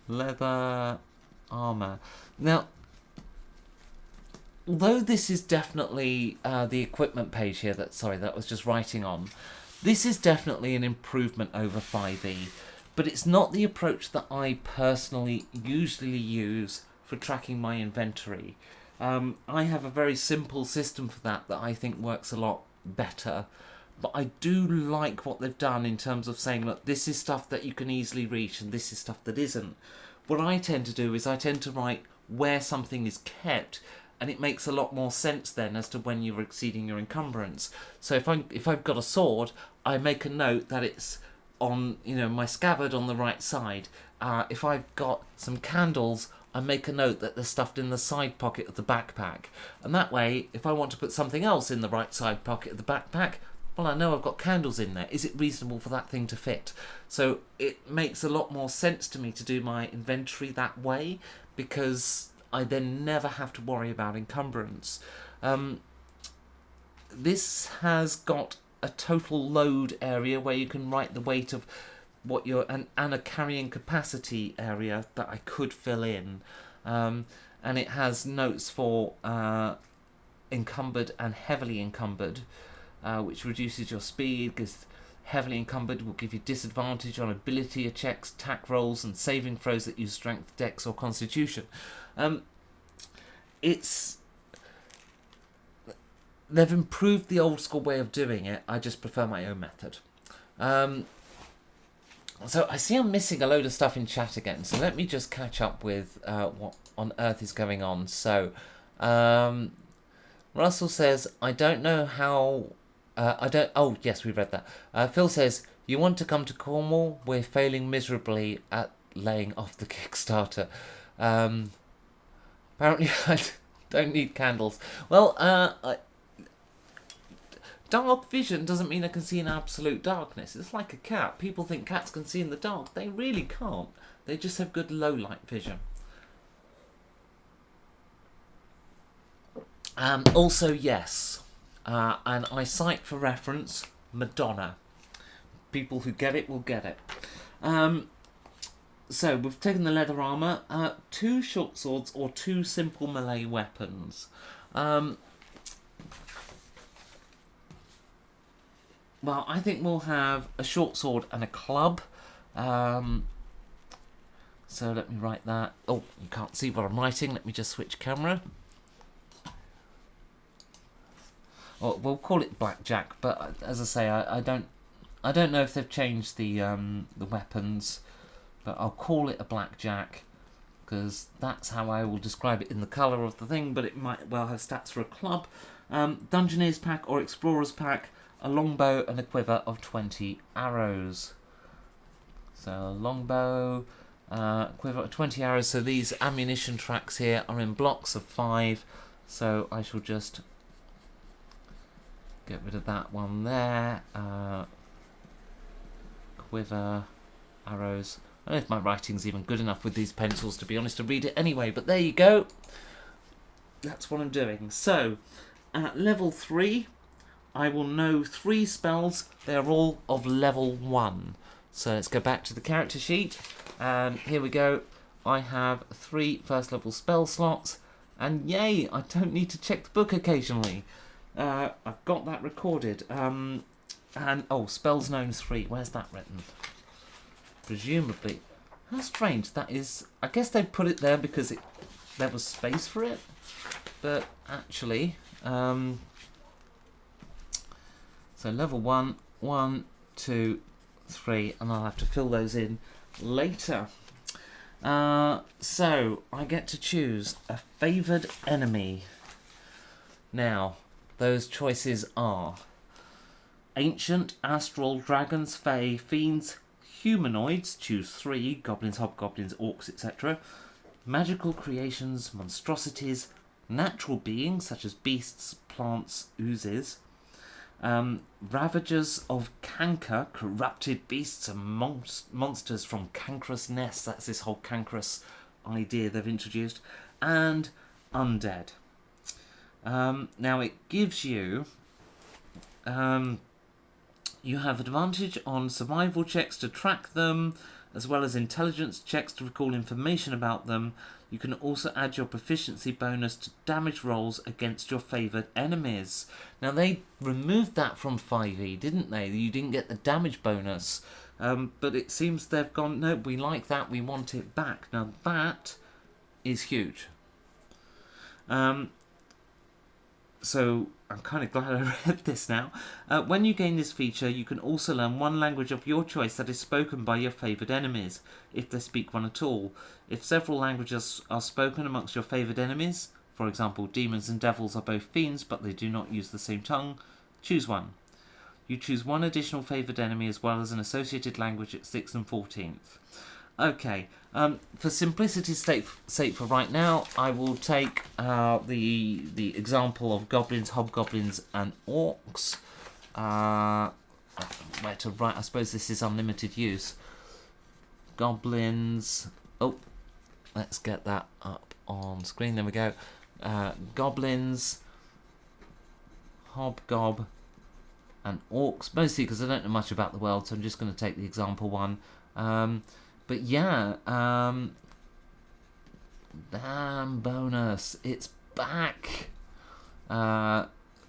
Leather armour. Now, although this is definitely the equipment page here that was just writing on, this is definitely an improvement over 5e, but it's not the approach that I personally usually use for tracking my inventory. I have a very simple system for that I think works a lot better, but I do like what they've done in terms of saying, look, this is stuff that you can easily reach and this is stuff that isn't. What I tend to do is I tend to write where something is kept, and it makes a lot more sense then as to when you're exceeding your encumbrance. So if I've got a sword, I make a note that it's on, you know, my scabbard on the right side. If I've got some candles, I make a note that they're stuffed in the side pocket of the backpack. And that way, if I want to put something else in the right side pocket of the backpack, well, I know I've got candles in there. Is it reasonable for that thing to fit? So it makes a lot more sense to me to do my inventory that way, because I then never have to worry about encumbrance. This has got a total load area where you can write the weight of what your and a carrying capacity area that I could fill in, and it has notes for encumbered and heavily encumbered, which reduces your speed, because heavily encumbered will give you disadvantage on ability checks, attack rolls, and saving throws that use strength, dex, or constitution. They've improved the old school way of doing it. I just prefer my own method. So I see I'm missing a load of stuff in chat again. So let me just catch up with what on earth is going on. So Russell says, I don't know how... I don't... Oh, yes, we read that. Phil says, you want to come to Cornwall? We're failing miserably at laying off the Kickstarter. Apparently I don't need candles. Well, dark vision doesn't mean I can see in absolute darkness. It's like a cat. People think cats can see in the dark. They really can't. They just have good low light vision. Also, yes, and I cite for reference Madonna. People who get it will get it. So we've taken the leather armour, 2 short swords or 2 simple melee weapons. Well, I think we'll have a short sword and a club. So let me write that. Oh, you can't see what I'm writing. Let me just switch camera. Or we'll call it blackjack. But as I say, I don't know if they've changed the weapons. But I'll call it a blackjack, because that's how I will describe it in the colour of the thing. But it might well have stats for a club. Dungeoneer's pack or Explorer's pack. A longbow and a quiver of 20 arrows. So a longbow, quiver of 20 arrows. So these ammunition tracks here are in blocks of 5. So I shall just get rid of that one there. Quiver, arrows. I don't know if my writing's even good enough with these pencils, to be honest, to read it anyway. But there you go. That's what I'm doing. So at level 3... I will know 3 spells. They're all of level 1. So let's go back to the character sheet. And here we go. I have 3 first level spell slots. And yay, I don't need to check the book occasionally. I've got that recorded. And, oh, spells known 3. Where's that written? Presumably. How strange that is. I guess they put it there because there was space for it. But actually... So level 1, 1, 2, 3, and I'll have to fill those in later. So I get to choose a favoured enemy. Now, those choices are ancient, astral, dragons, fae, fiends, humanoids, choose 3, goblins, hobgoblins, orcs, etc. Magical creations, monstrosities, natural beings such as beasts, plants, oozes. Ravagers of canker, corrupted beasts and monsters from cankerous nests. That's this whole cankerous idea they've introduced. And undead. Now it gives you... you have advantage on survival checks to track them, as well as intelligence checks to recall information about them. You can also add your proficiency bonus to damage rolls against your favoured enemies. Now, they removed that from 5e, didn't they? You didn't get the damage bonus. But it seems they've gone, no, we like that, we want it back. Now, that is huge. So, I'm kind of glad I read this now. When you gain this feature, you can also learn one language of your choice that is spoken by your favoured enemies, if they speak one at all. If several languages are spoken amongst your favoured enemies, for example, demons and devils are both fiends, but they do not use the same tongue, choose one. You choose one additional favoured enemy as well as an associated language at 6th and 14th. Okay, for simplicity's sake for right now, I will take the example of goblins, hobgoblins, and orcs. Where to write? I suppose this is unlimited use. Goblins. Oh, let's get that up on screen. There we go. Goblins, hobgob, and orcs, mostly because I don't know much about the world, so I'm just going to take the example one. But yeah, damn bonus, it's back.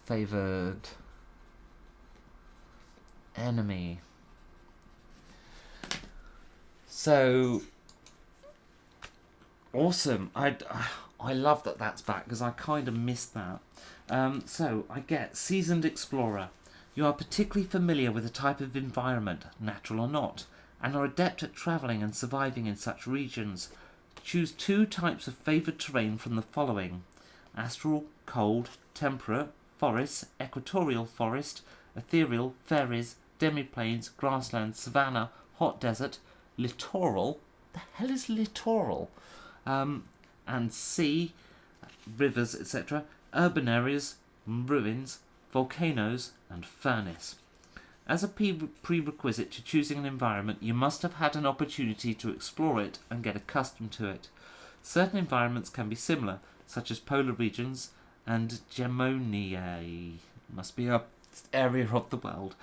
Favoured enemy. So awesome. I love that that's back because I kind of missed that. So I get Seasoned Explorer. You are particularly familiar with a type of environment, natural or not, and are adept at travelling and surviving in such regions. Choose 2 types of favoured terrain from the following: astral, cold, temperate, forest, equatorial forest, ethereal, fairies, demiplanes, grasslands, savanna, hot desert, littoral. The hell is littoral? And sea, rivers, etc., urban areas, ruins, volcanoes, and furnace. As a prerequisite to choosing an environment, you must have had an opportunity to explore it and get accustomed to it. Certain environments can be similar, such as polar regions and Gemoniae, must be a area of the world,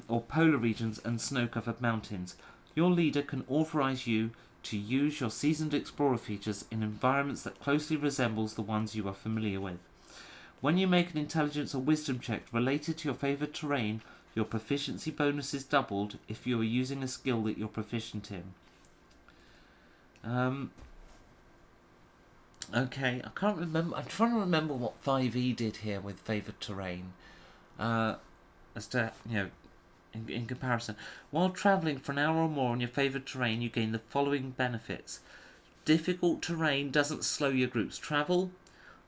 or polar regions and snow-covered mountains. Your leader can authorize you to use your Seasoned Explorer features in environments that closely resembles the ones you are familiar with. When you make an intelligence or wisdom check related to your favoured terrain, your proficiency bonus is doubled if you are using a skill that you're proficient in. Okay, I can't remember. I'm trying to remember what 5e did here with favoured terrain. As to, in comparison. While travelling for an hour or more on your favoured terrain, you gain the following benefits. Difficult terrain doesn't slow your group's travel.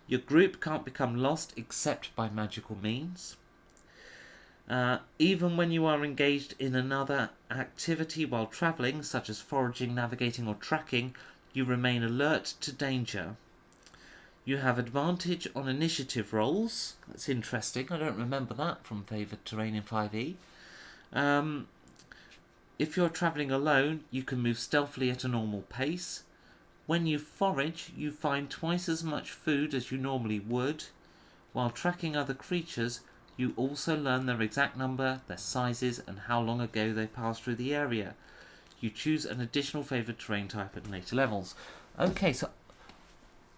Your group can't become lost except by magical means. Even when you are engaged in another activity while travelling, such as foraging, navigating or tracking, you remain alert to danger. You have advantage on initiative rolls. That's interesting. I don't remember that from favoured terrain in 5e. If you're travelling alone, you can move stealthily at a normal pace. When you forage, you find twice as much food as you normally would. While tracking other creatures, you also learn their exact number, their sizes, and how long ago they passed through the area. You choose an additional favoured terrain type at later levels. Okay, so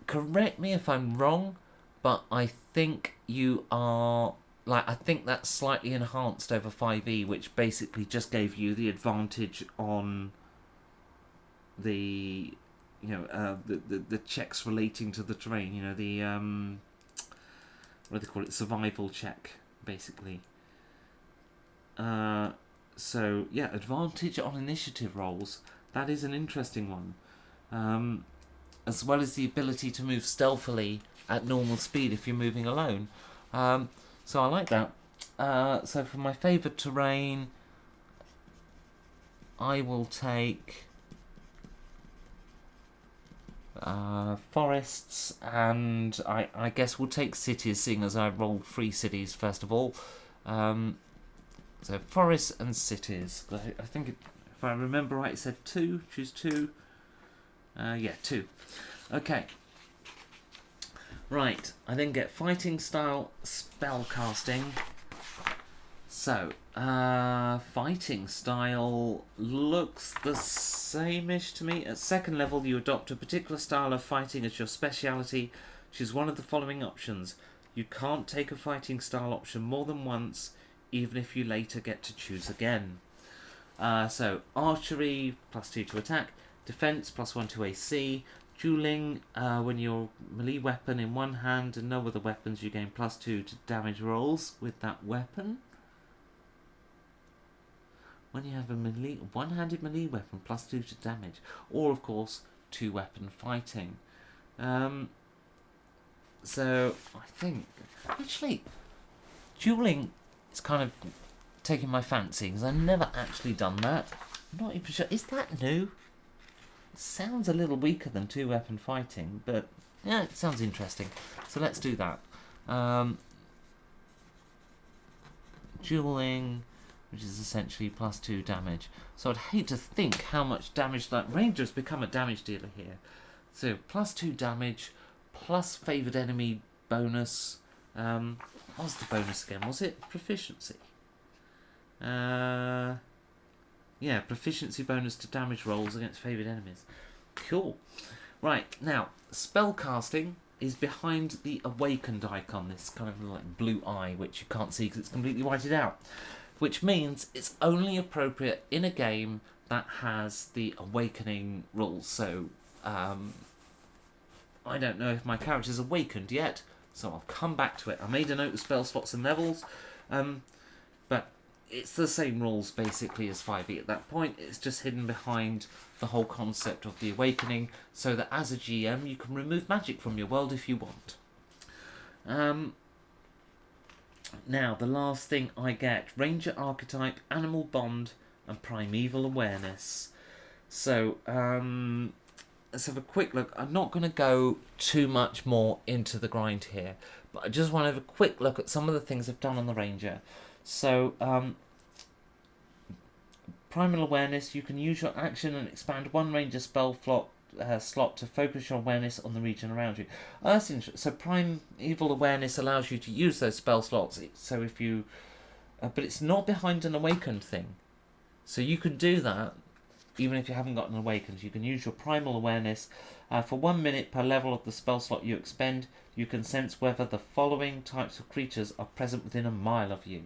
correct me if I'm wrong, but I think you are... I think that's slightly enhanced over 5e, which basically just gave you the advantage on the, the checks relating to the terrain. The what do they call it? Survival check, basically. So yeah, advantage on initiative rolls. That is an interesting one. As well as the ability to move stealthily at normal speed if you're moving alone. So I like that. So for my favoured terrain, I will take forests, and I guess we'll take cities, seeing as I rolled 3 cities first of all. So forests and cities. I think, if I remember right, it said 2. Choose 2. Yeah, 2. Okay. Right, I then get fighting style spell casting. So, fighting style looks the same-ish to me. At second level, you adopt a particular style of fighting as your speciality. Choose one of the following options. You can't take a fighting style option more than once, even if you later get to choose again. So, archery, +2 to attack. Defense, +1 to AC. Dueling, when your melee weapon in one hand and no other weapons, you gain +2 to damage rolls with that weapon. When you have a one-handed melee weapon, +2 to damage. Or, of course, 2-weapon fighting. So, I think... Actually, dueling is kind of taking my fancy, because I've never actually done that. I'm not even sure... Is that new? Sounds a little weaker than 2-weapon fighting, but yeah, it sounds interesting. So let's do that. Dueling, which is essentially +2 damage. So I'd hate to think how much damage that Ranger's become a damage dealer here. So +2 damage, plus favoured enemy bonus. What was the bonus again? Was it proficiency? Yeah, proficiency bonus to damage rolls against favoured enemies. Cool. Right, now, spellcasting is behind the awakened icon, this kind of like blue eye, which you can't see because it's completely whited out. Which means it's only appropriate in a game that has the awakening rules. So, I don't know if my character's awakened yet, so I'll come back to it. I made a note of spell slots and levels, but it's the same rules basically as 5e at that point. It's just hidden behind the whole concept of the awakening, so that as a GM you can remove magic from your world if you want. Now, the last thing I get, Ranger Archetype, Animal Bond, and Primeval Awareness. So, let's have a quick look. I'm not going to go too much more into the grind here, but I just want to have a quick look at some of the things I've done on the Ranger. So, Primal Awareness, you can use your action and expand one Ranger spell slot to focus your awareness on the region around you. Oh, that's interesting. So Primeval Awareness allows you to use those spell slots. So if you, but it's not behind an awakened thing. So you can do that even if you haven't got an awakened. You can use your Primal Awareness. For 1 minute per level of the spell slot you expend, you can sense whether the following types of creatures are present within a mile of you.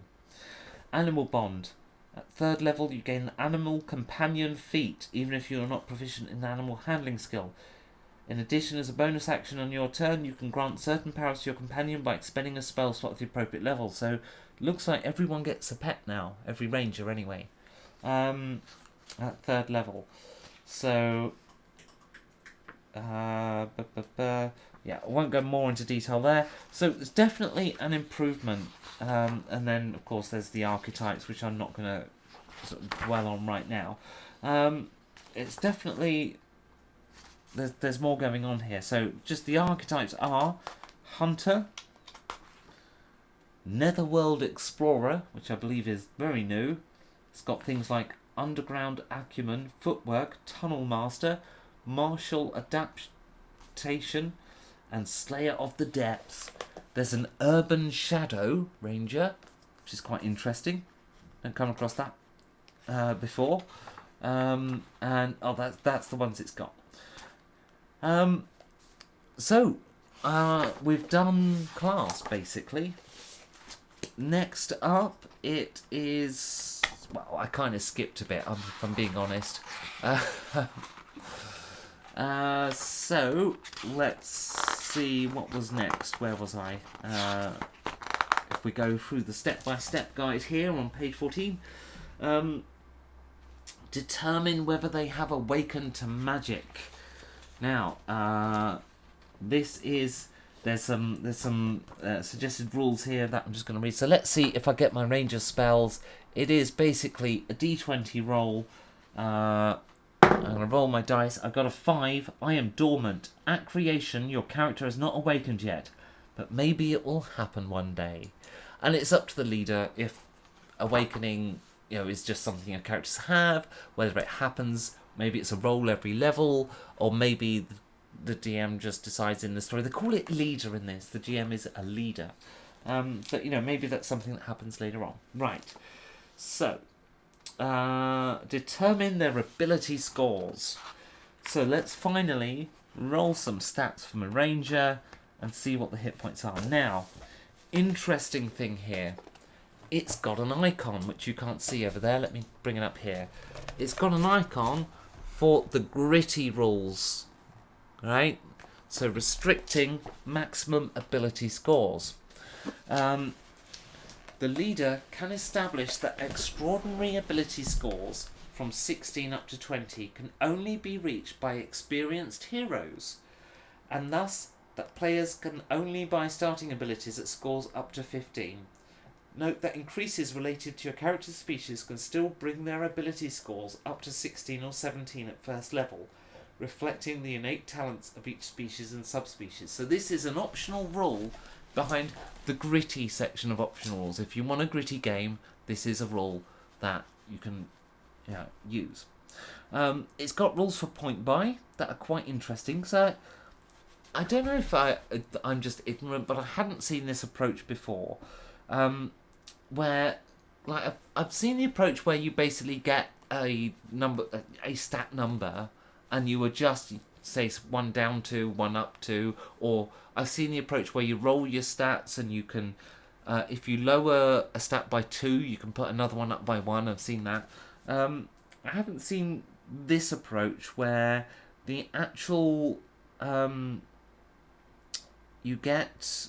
Animal Bond. At 3rd level, you gain Animal Companion Feat, even if you are not proficient in the animal handling skill. In addition, as a bonus action on your turn, you can grant certain powers to your companion by expending a spell slot at the appropriate level. So, looks like everyone gets a pet now, every ranger anyway, at 3rd level. So, yeah, I won't go more into detail there. So, it's definitely an improvement. And then, of course, there's the archetypes, which I'm not going to sort of dwell on right now. It's definitely... There's more going on here. So, just the archetypes are Hunter, Netherworld Explorer, which I believe is very new. It's got things like Underground Acumen, Footwork, Tunnel Master, Martial Adaptation, and Slayer of the Depths. There's an Urban Shadow Ranger, which is quite interesting. Don't come across that before. And that's the ones it's got. So we've done class basically. Next up, it is, well, I kind of skipped a bit, if I'm being honest. So let's see what was next. Where was I? If we go through the step-by-step guide here on page 14, determine whether they have awakened to magic. Now, there's some suggested rules here that I'm just going to read. So let's see if I get my ranger spells. It is basically a d20 roll. I'm going to roll my dice. I've got a 5. I am dormant. At creation, your character is not awakened yet, but maybe it will happen one day. And it's up to the leader if awakening, is just something your characters have, whether it happens, maybe it's a roll every level, or maybe the DM just decides in the story. They call it leader in this. The GM is a leader. But, maybe that's something that happens later on. Right. So, determine their ability scores. So let's finally roll some stats from a ranger and see what the hit points are. Now, interesting thing here. It's got an icon, which you can't see over there. Let me bring it up here. It's got an icon for the gritty rules. Right? So restricting maximum ability scores. The leader can establish that extraordinary ability scores from 16 up to 20 can only be reached by experienced heroes, and thus that players can only buy starting abilities at scores up to 15. Note that increases related to your character's species can still bring their ability scores up to 16 or 17 at first level, reflecting the innate talents of each species and subspecies. So this is an optional rule behind the gritty section of optional rules. If you want a gritty game, this is a rule that you can use. It's got rules for point buy that are quite interesting. So I don't know if I'm just ignorant, but I hadn't seen this approach before, where like I've seen the approach where you basically get a number, a stat number, and you adjust, say, one down to, one up to, or I've seen the approach where you roll your stats and you can, if you lower a stat by 2, you can put another one up by 1. I've seen that. I haven't seen this approach where the actual you get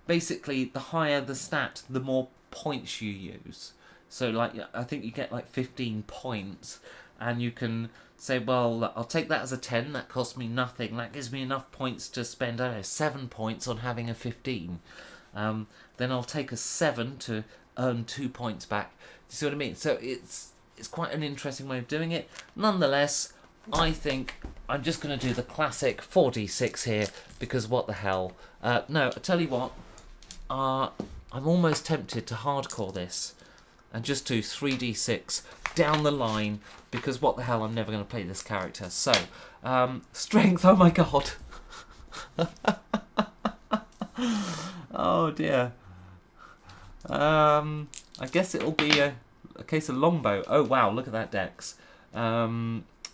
basically the higher the stat, the more points you use. So like I think you get like 15 points, and you can say, well, I'll take that as a 10. That costs me nothing. That gives me enough points to spend, I don't know, 7 points on having a 15. Then I'll take a 7 to earn 2 points back. Do you see what I mean? So it's quite an interesting way of doing it. Nonetheless, I think I'm just going to do the classic 4d6 here, because what the hell. No, I tell you what, I'm almost tempted to hardcore this and just do 3d6 down the line, because what the hell, I'm never going to play this character. So, strength, oh my god. Oh dear. I guess it'll be a case of longbow. Oh wow, look at that dex.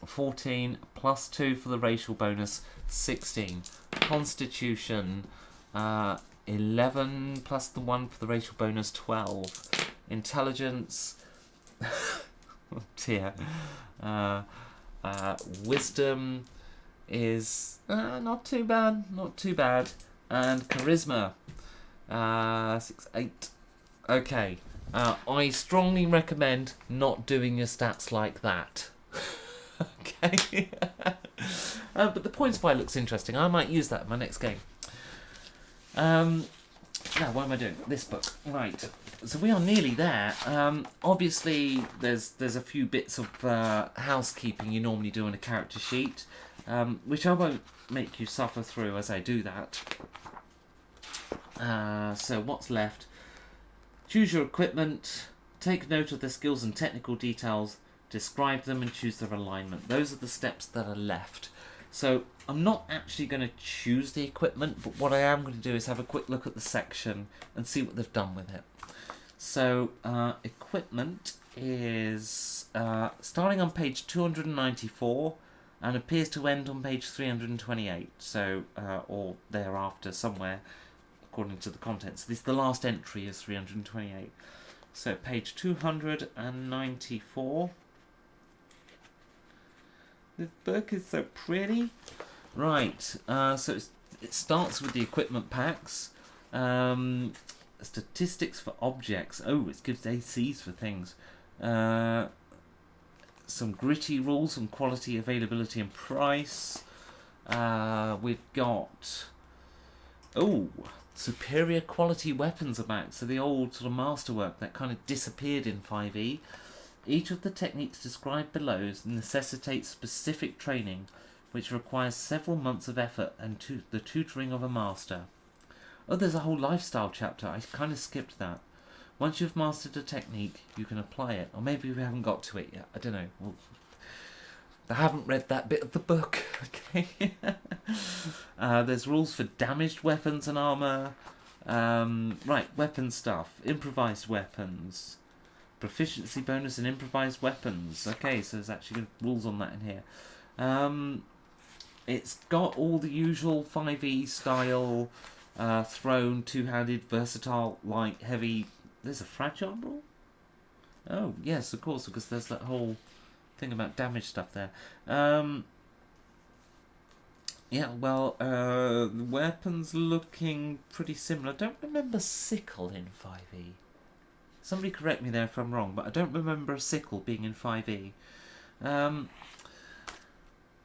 14 plus 2 for the racial bonus, 16. Constitution, 11 plus the 1 for the racial bonus, 12. Intelligence, oh dear. Wisdom is not too bad, not too bad. And charisma, 6, 8. Okay, I strongly recommend not doing your stats like that. Okay. But the points pie looks interesting. I might use that in my next game. Now, what am I doing? This book. Right. So we are nearly there. Obviously, there's a few bits of housekeeping you normally do on a character sheet, which I won't make you suffer through as I do that. So what's left? Choose your equipment. Take note of the skills and technical details. Describe them and choose their alignment. Those are the steps that are left. So I'm not actually going to choose the equipment, but what I am going to do is have a quick look at the section and see what they've done with it. So equipment is starting on page 294 and appears to end on page 328. So or thereafter somewhere, according to the contents. This the last entry is 328. So page 294. This book is so pretty. Right, so it starts with the equipment packs. Statistics for objects. Oh, it gives ACs for things. Some gritty rules on quality, availability and price. We've got... Oh, superior quality weapons are back. So the old sort of masterwork that kind of disappeared in 5e. Each of the techniques described below necessitates specific training, which requires several months of effort and the tutoring of a master. Oh, there's a whole lifestyle chapter. I kind of skipped that. Once you've mastered a technique, you can apply it. Or maybe we haven't got to it yet. I don't know. Well, I haven't read that bit of the book. Okay. There's rules for damaged weapons and armour. Right, weapon stuff. Improvised weapons. Proficiency bonus and improvised weapons. Okay, so there's actually rules on that in here. It's got all the usual 5e style, thrown, two-handed, versatile, light, heavy. There's a fragile rule? Oh, yes, of course, because there's that whole thing about damage stuff there. Yeah, well, the weapons looking pretty similar. I don't remember sickle in 5e. Somebody correct me there if I'm wrong, but I don't remember a sickle being in 5e.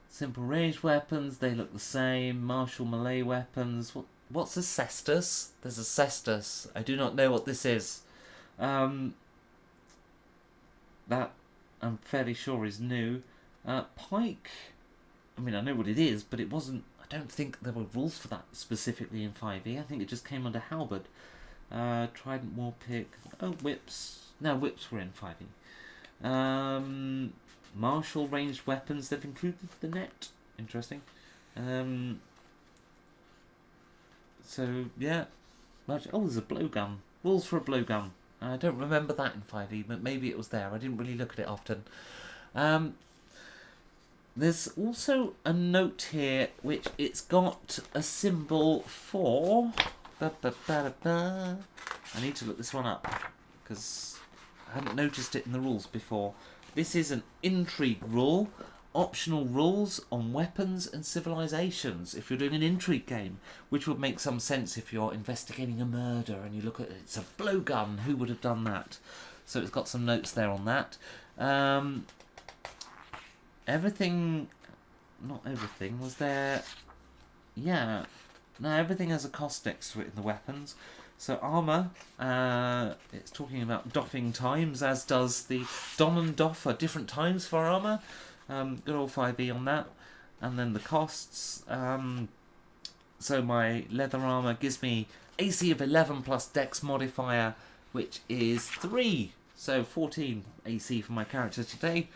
Simple ranged weapons, they look the same. Martial melee weapons. What's a cestus? There's a cestus. I do not know what this is. That I'm fairly sure is new. Pike. I mean, I know what it is, but it wasn't. I don't think there were rules for that specifically in 5e. I think it just came under halberd. Trident, warpick. Oh, whips. No, whips were in 5e. Martial ranged weapons. They've included the net. Interesting. So yeah. Oh, there's a blowgun. Rules for a blowgun. I don't remember that in 5e, but maybe it was there. I didn't really look at it often. There's also a note here which it's got a symbol for. I need to look this one up because I hadn't noticed it in the rules before. This is an intrigue rule. Optional rules on weapons and civilizations if you're doing an intrigue game, which would make some sense if you're investigating a murder and you look at it, it's a blowgun, who would have done that? So it's got some notes there on that. Everything, not everything, was there, yeah, no, everything has a cost next to it in the weapons. So armour, it's talking about doffing times, as does the don and doff are different times for armour. Good old 5e on that. And then the costs. So my leather armour gives me AC of 11 plus dex modifier, which is 3. So 14 AC for my character today.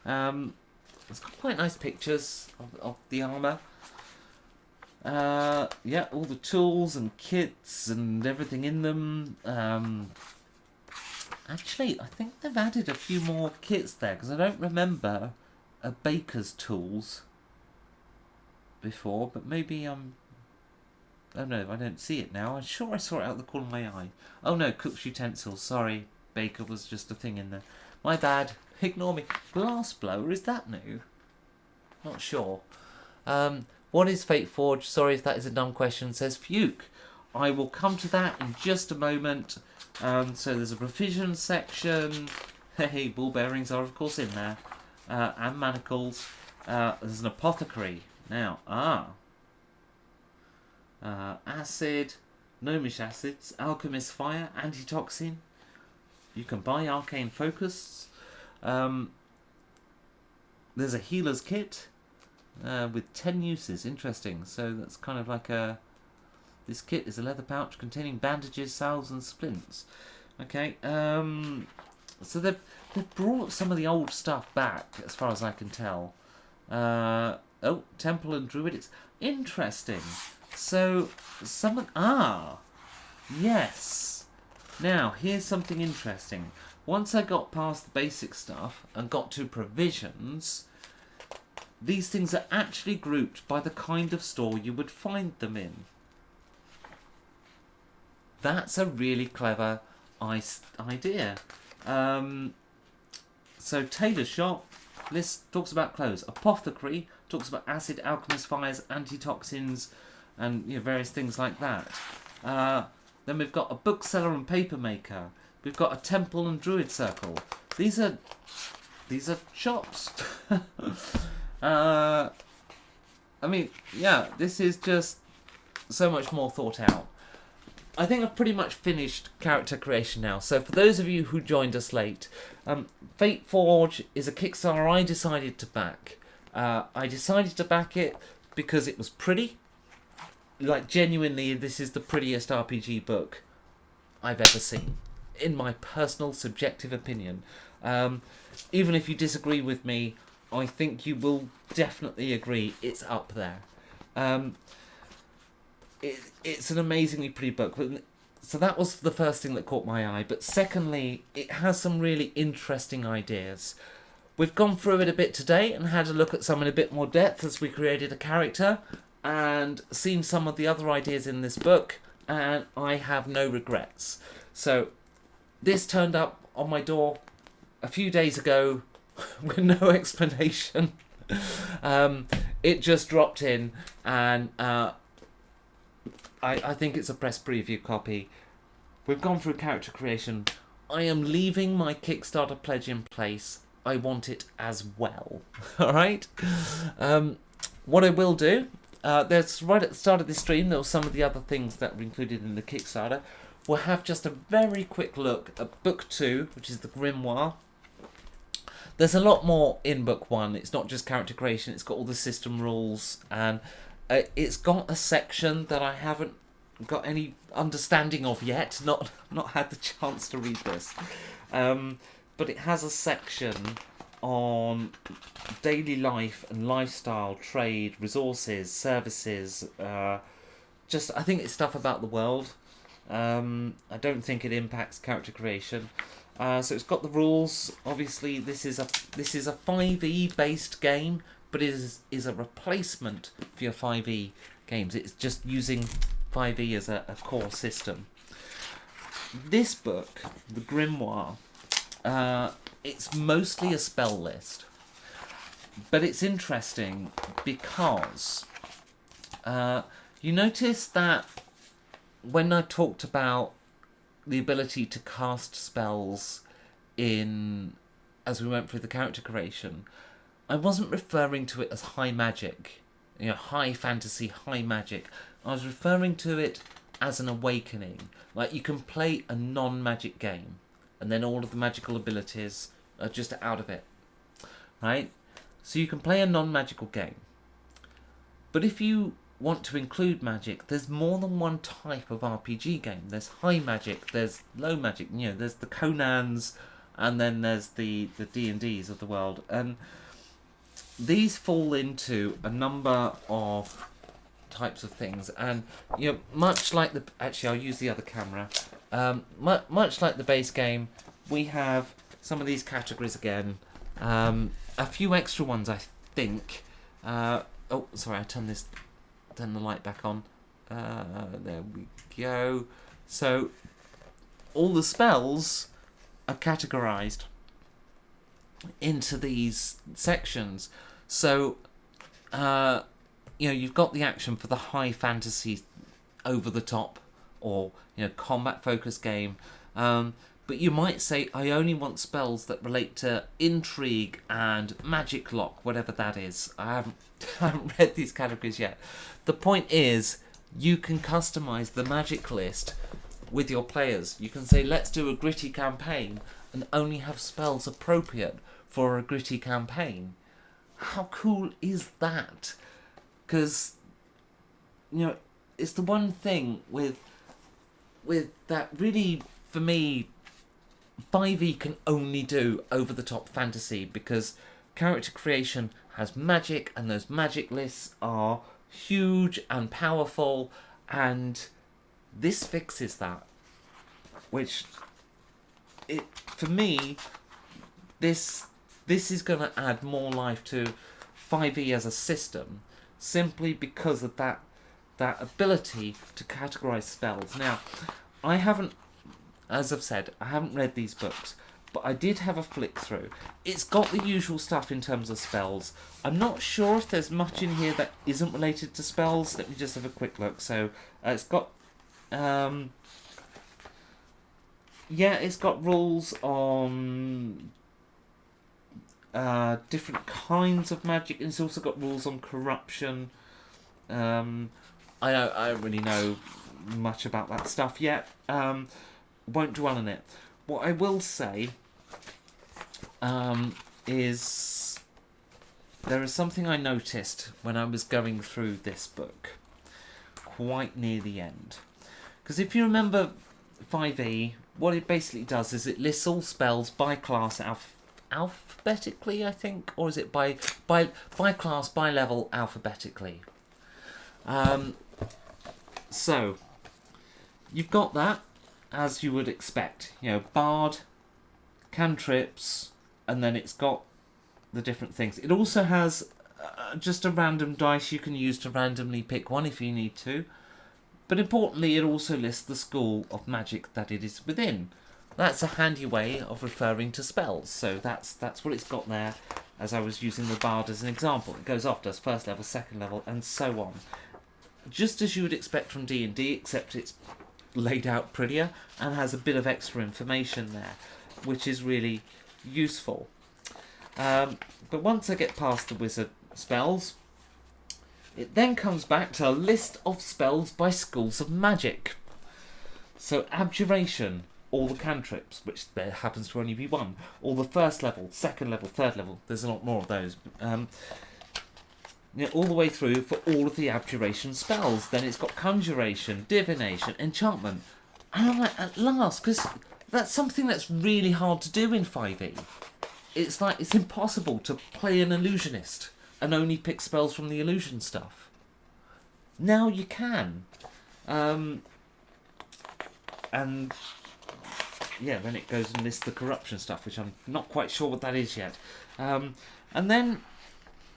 It's got quite nice pictures of the armour. Yeah, all the tools and kits and everything in them. Actually, I think they've added a few more kits there, because I don't remember a baker's tools before, but maybe oh no, I don't see it now. I'm sure I saw it out of the corner of my eye. Oh no, cook's utensils. Sorry, baker was just a thing in there. My bad. Ignore me. Glass blower, is that new? Not sure. What is Fateforge? Sorry if that is a dumb question, says Fuke. I will come to that in just a moment. So there's a provision section. Hey, ball bearings are of course in there. And manacles. There's an apothecary. Now, acid, gnomish acids, alchemist fire, antitoxin. You can buy arcane focus. There's a healer's kit with 10 uses. Interesting. So that's kind of like a... This kit is a leather pouch containing bandages, salves and splints. Okay. So they've brought some of the old stuff back, as far as I can tell. Oh, Temple and Druid. It's interesting. So, someone... Yes. Now, here's something interesting. Once I got past the basic stuff and got to provisions, these things are actually grouped by the kind of store you would find them in. That's a really clever idea. So tailor shop, list talks about clothes. Apothecary talks about acid, alchemist fires, antitoxins, and various things like that. Then we've got a bookseller and paper maker. We've got a temple and druid circle. These are shops. I mean, yeah, this is just so much more thought out. I think I've pretty much finished character creation now. So for those of you who joined us late, Fateforge is a Kickstarter I decided to back. I decided to back it because it was pretty. Like, genuinely, this is the prettiest RPG book I've ever seen, in my personal subjective opinion. Even if you disagree with me, I think you will definitely agree it's up there. It's an amazingly pretty book. So that was the first thing that caught my eye. But secondly, it has some really interesting ideas. We've gone through it a bit today and had a look at some in a bit more depth as we created a character and seen some of the other ideas in this book, and I have no regrets. So this turned up on my door a few days ago with no explanation. It just dropped in, and I think it's a press preview copy. We've gone through character creation. I am leaving my Kickstarter pledge in place. I want it as well. Alright? What I will do, there's right at the start of this stream, there were some of the other things that were included in the Kickstarter. We'll have just a very quick look at Book 2, which is the Grimoire. There's a lot more in Book 1. It's not just character creation, it's got all the system rules, and it's got a section that I haven't got any understanding of yet, not had the chance to read this. But it has a section on daily life and lifestyle, trade, resources, services. I think it's stuff about the world. I don't think it impacts character creation. So it's got the rules. Obviously, this is a 5e based game, but it is a replacement for your 5e games. It's just using 5e as a core system. This book, the Grimoire, it's mostly a spell list, but it's interesting because you notice that when I talked about the ability to cast spells as we went through the character creation, I wasn't referring to it as high magic, high fantasy, high magic. I was referring to it as an awakening. Like, you can play a non-magic game, and then all of the magical abilities are just out of it, right? So you can play a non-magical game. But if you want to include magic, there's more than one type of RPG game. There's high magic, there's low magic, there's the Conans, and then there's the D&Ds of the world. And these fall into a number of types of things, and much like actually I'll use the other camera. Much like the base game, we have some of these categories again. A few extra ones, I think. Oh, sorry, I turn the light back on. There we go. So all the spells are categorized into these sections. So you've got the action for the high fantasy, over the top, or combat focused game. But you might say, I only want spells that relate to intrigue and magic lock, whatever that is. I haven't read these categories yet. The point is, you can customize the magic list with your players. You can say, let's do a gritty campaign, and only have spells appropriate for a gritty campaign. How cool is that? Because, it's the one thing with that really, for me, 5e can only do over-the-top fantasy, because character creation has magic, and those magic lists are huge and powerful, and this fixes that. Which, for me, this is going to add more life to 5e as a system, simply because of that ability to categorize spells. Now, I haven't, as I've said, I haven't read these books, but I did have a flick through. It's got the usual stuff in terms of spells. I'm not sure if there's much in here that isn't related to spells. Let me just have a quick look. So it's got it's got rules on different kinds of magic, and it's also got rules on corruption. I don't really know much about that stuff yet. Won't dwell on it. What I will say is there is something I noticed when I was going through this book quite near the end. Because if you remember 5e, what it basically does is it lists all spells by class alphabetically, I think, or is it by class, by level, alphabetically? So you've got that, as you would expect. Bard, cantrips, and then it's got the different things. It also has just a random dice you can use to randomly pick one if you need to. But importantly, it also lists the school of magic that it is within. That's a handy way of referring to spells. So that's what it's got there, as I was using the Bard as an example. It goes off, does first level, second level, and so on. Just as you would expect from D&D, except it's laid out prettier and has a bit of extra information there, which is really useful. But once I get past the wizard spells, it then comes back to a list of spells by schools of magic. So abjuration, all the cantrips, which there happens to only be one, all the first level, second level, third level, there's a lot more of those. All the way through for all of the abjuration spells. Then it's got conjuration, divination, enchantment. And I'm like, at last, because that's something that's really hard to do in 5e. It's like, it's impossible to play an illusionist and only pick spells from the illusion stuff. Now you can. and yeah, then it goes and lists the corruption stuff, which I'm not quite sure what that is yet. And then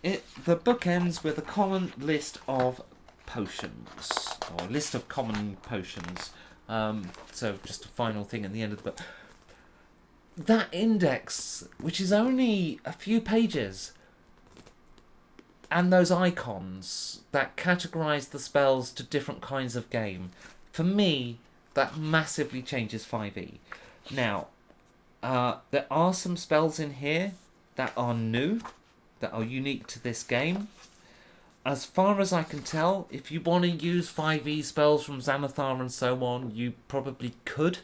the book ends with a common list of potions, or a list of common potions. So just a final thing at the end of the book. That index, which is only a few pages, and those icons that categorize the spells to different kinds of game, for me, that massively changes 5e. Now, there are some spells in here that are new, that are unique to this game. As far as I can tell, if you want to use 5e spells from Xanathar and so on, you probably could.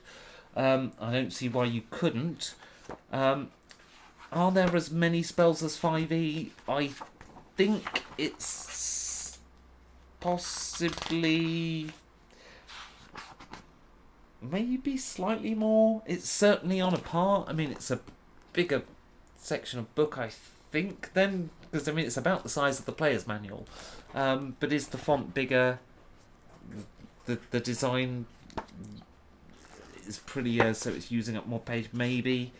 I don't see why you couldn't. Are there as many spells as 5e? I think it's possibly maybe slightly more. It's certainly on a par. I mean, it's a bigger section of book, I think, then, because I mean it's about the size of the player's manual. But is the font bigger? The design is prettier, so it's using up more page. Maybe.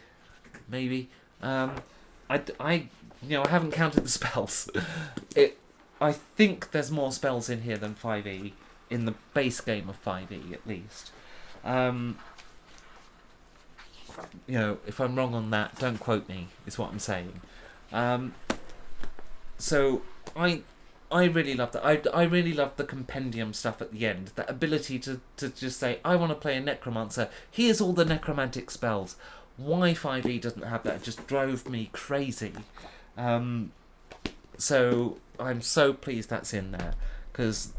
I haven't counted the spells. I think there's more spells in here than 5e in the base game of 5e at least. If I'm wrong on that, don't quote me, is what I'm saying. So I really loved that. I really loved the compendium stuff at the end. That ability to just say, I want to play a necromancer. Here's all the necromantic spells. Why 5e doesn't have that just drove me crazy. So I'm so pleased that's in there. Because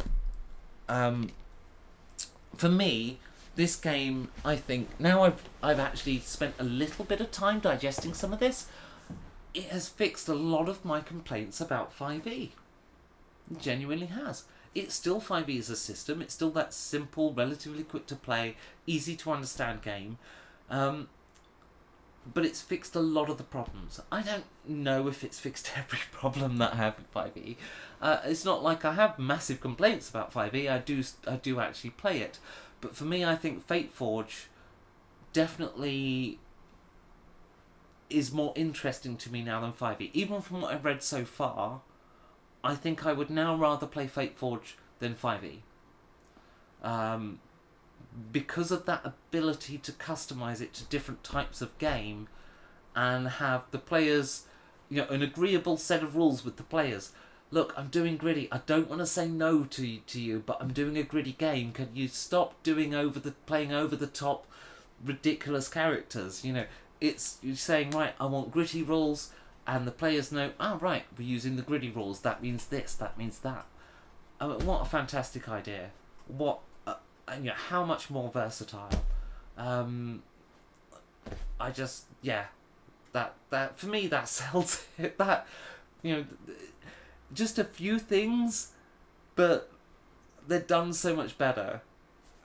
for me, this game, I think, now I've actually spent a little bit of time digesting some of this, it has fixed a lot of my complaints about 5e. It genuinely has. It's still 5e as a system. It's still that simple, relatively quick to play, easy to understand game. But it's fixed a lot of the problems. I don't know if it's fixed every problem that I have with 5e. It's not like I have massive complaints about 5e. I do actually play it. But for me, I think Fateforge definitely is more interesting to me now than 5e. Even from what I've read so far, I think I would now rather play Fateforge than 5e. Because of that ability to customize it to different types of game and have the players, an agreeable set of rules with the players. Look, I'm doing gritty. I don't want to say no to you, but I'm doing a gritty game. Can you stop playing over the top, ridiculous characters? It's you're saying, right, I want gritty rules, and the players know, right, we're using the gritty rules. That means this. That means that. I mean, what a fantastic idea! What, how much more versatile. That for me that sells it. That just a few things, but they're done so much better.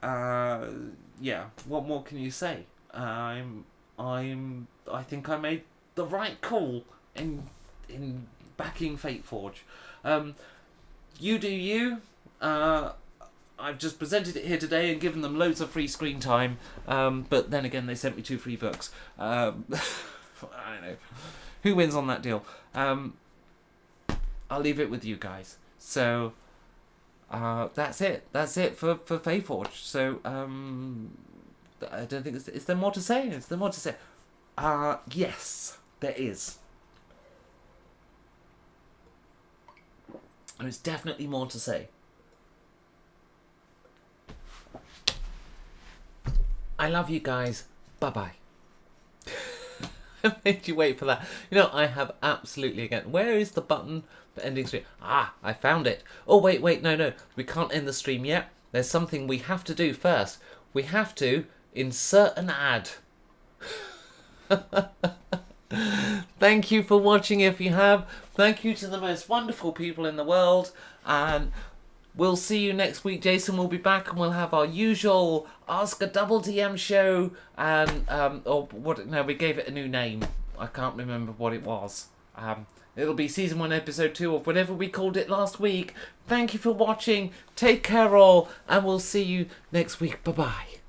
What more can you say? I think I made the right call in backing Fateforge. You do you. I've just presented it here today and given them loads of free screen time, but then again they sent me 2 free books. I don't know. Who wins on that deal? I'll leave it with you guys. So that's it. That's it for Fateforge. So I don't think is there more to say? Is there more to say? Yes, there is. There's definitely more to say. I love you guys. Bye-bye. I made you wait for that. I have absolutely again. Where is the button for ending stream? I found it. Oh, wait, no. We can't end the stream yet. There's something we have to do first. We have to insert an ad. Thank you for watching if you have. Thank you to the most wonderful people in the world. And we'll see you next week. Jason will be back and we'll have our usual Ask a Double DM show. And, we gave it a new name. I can't remember what it was. It'll be Season 1, Episode 2 of whatever we called it last week. Thank you for watching. Take care all. And we'll see you next week. Bye-bye.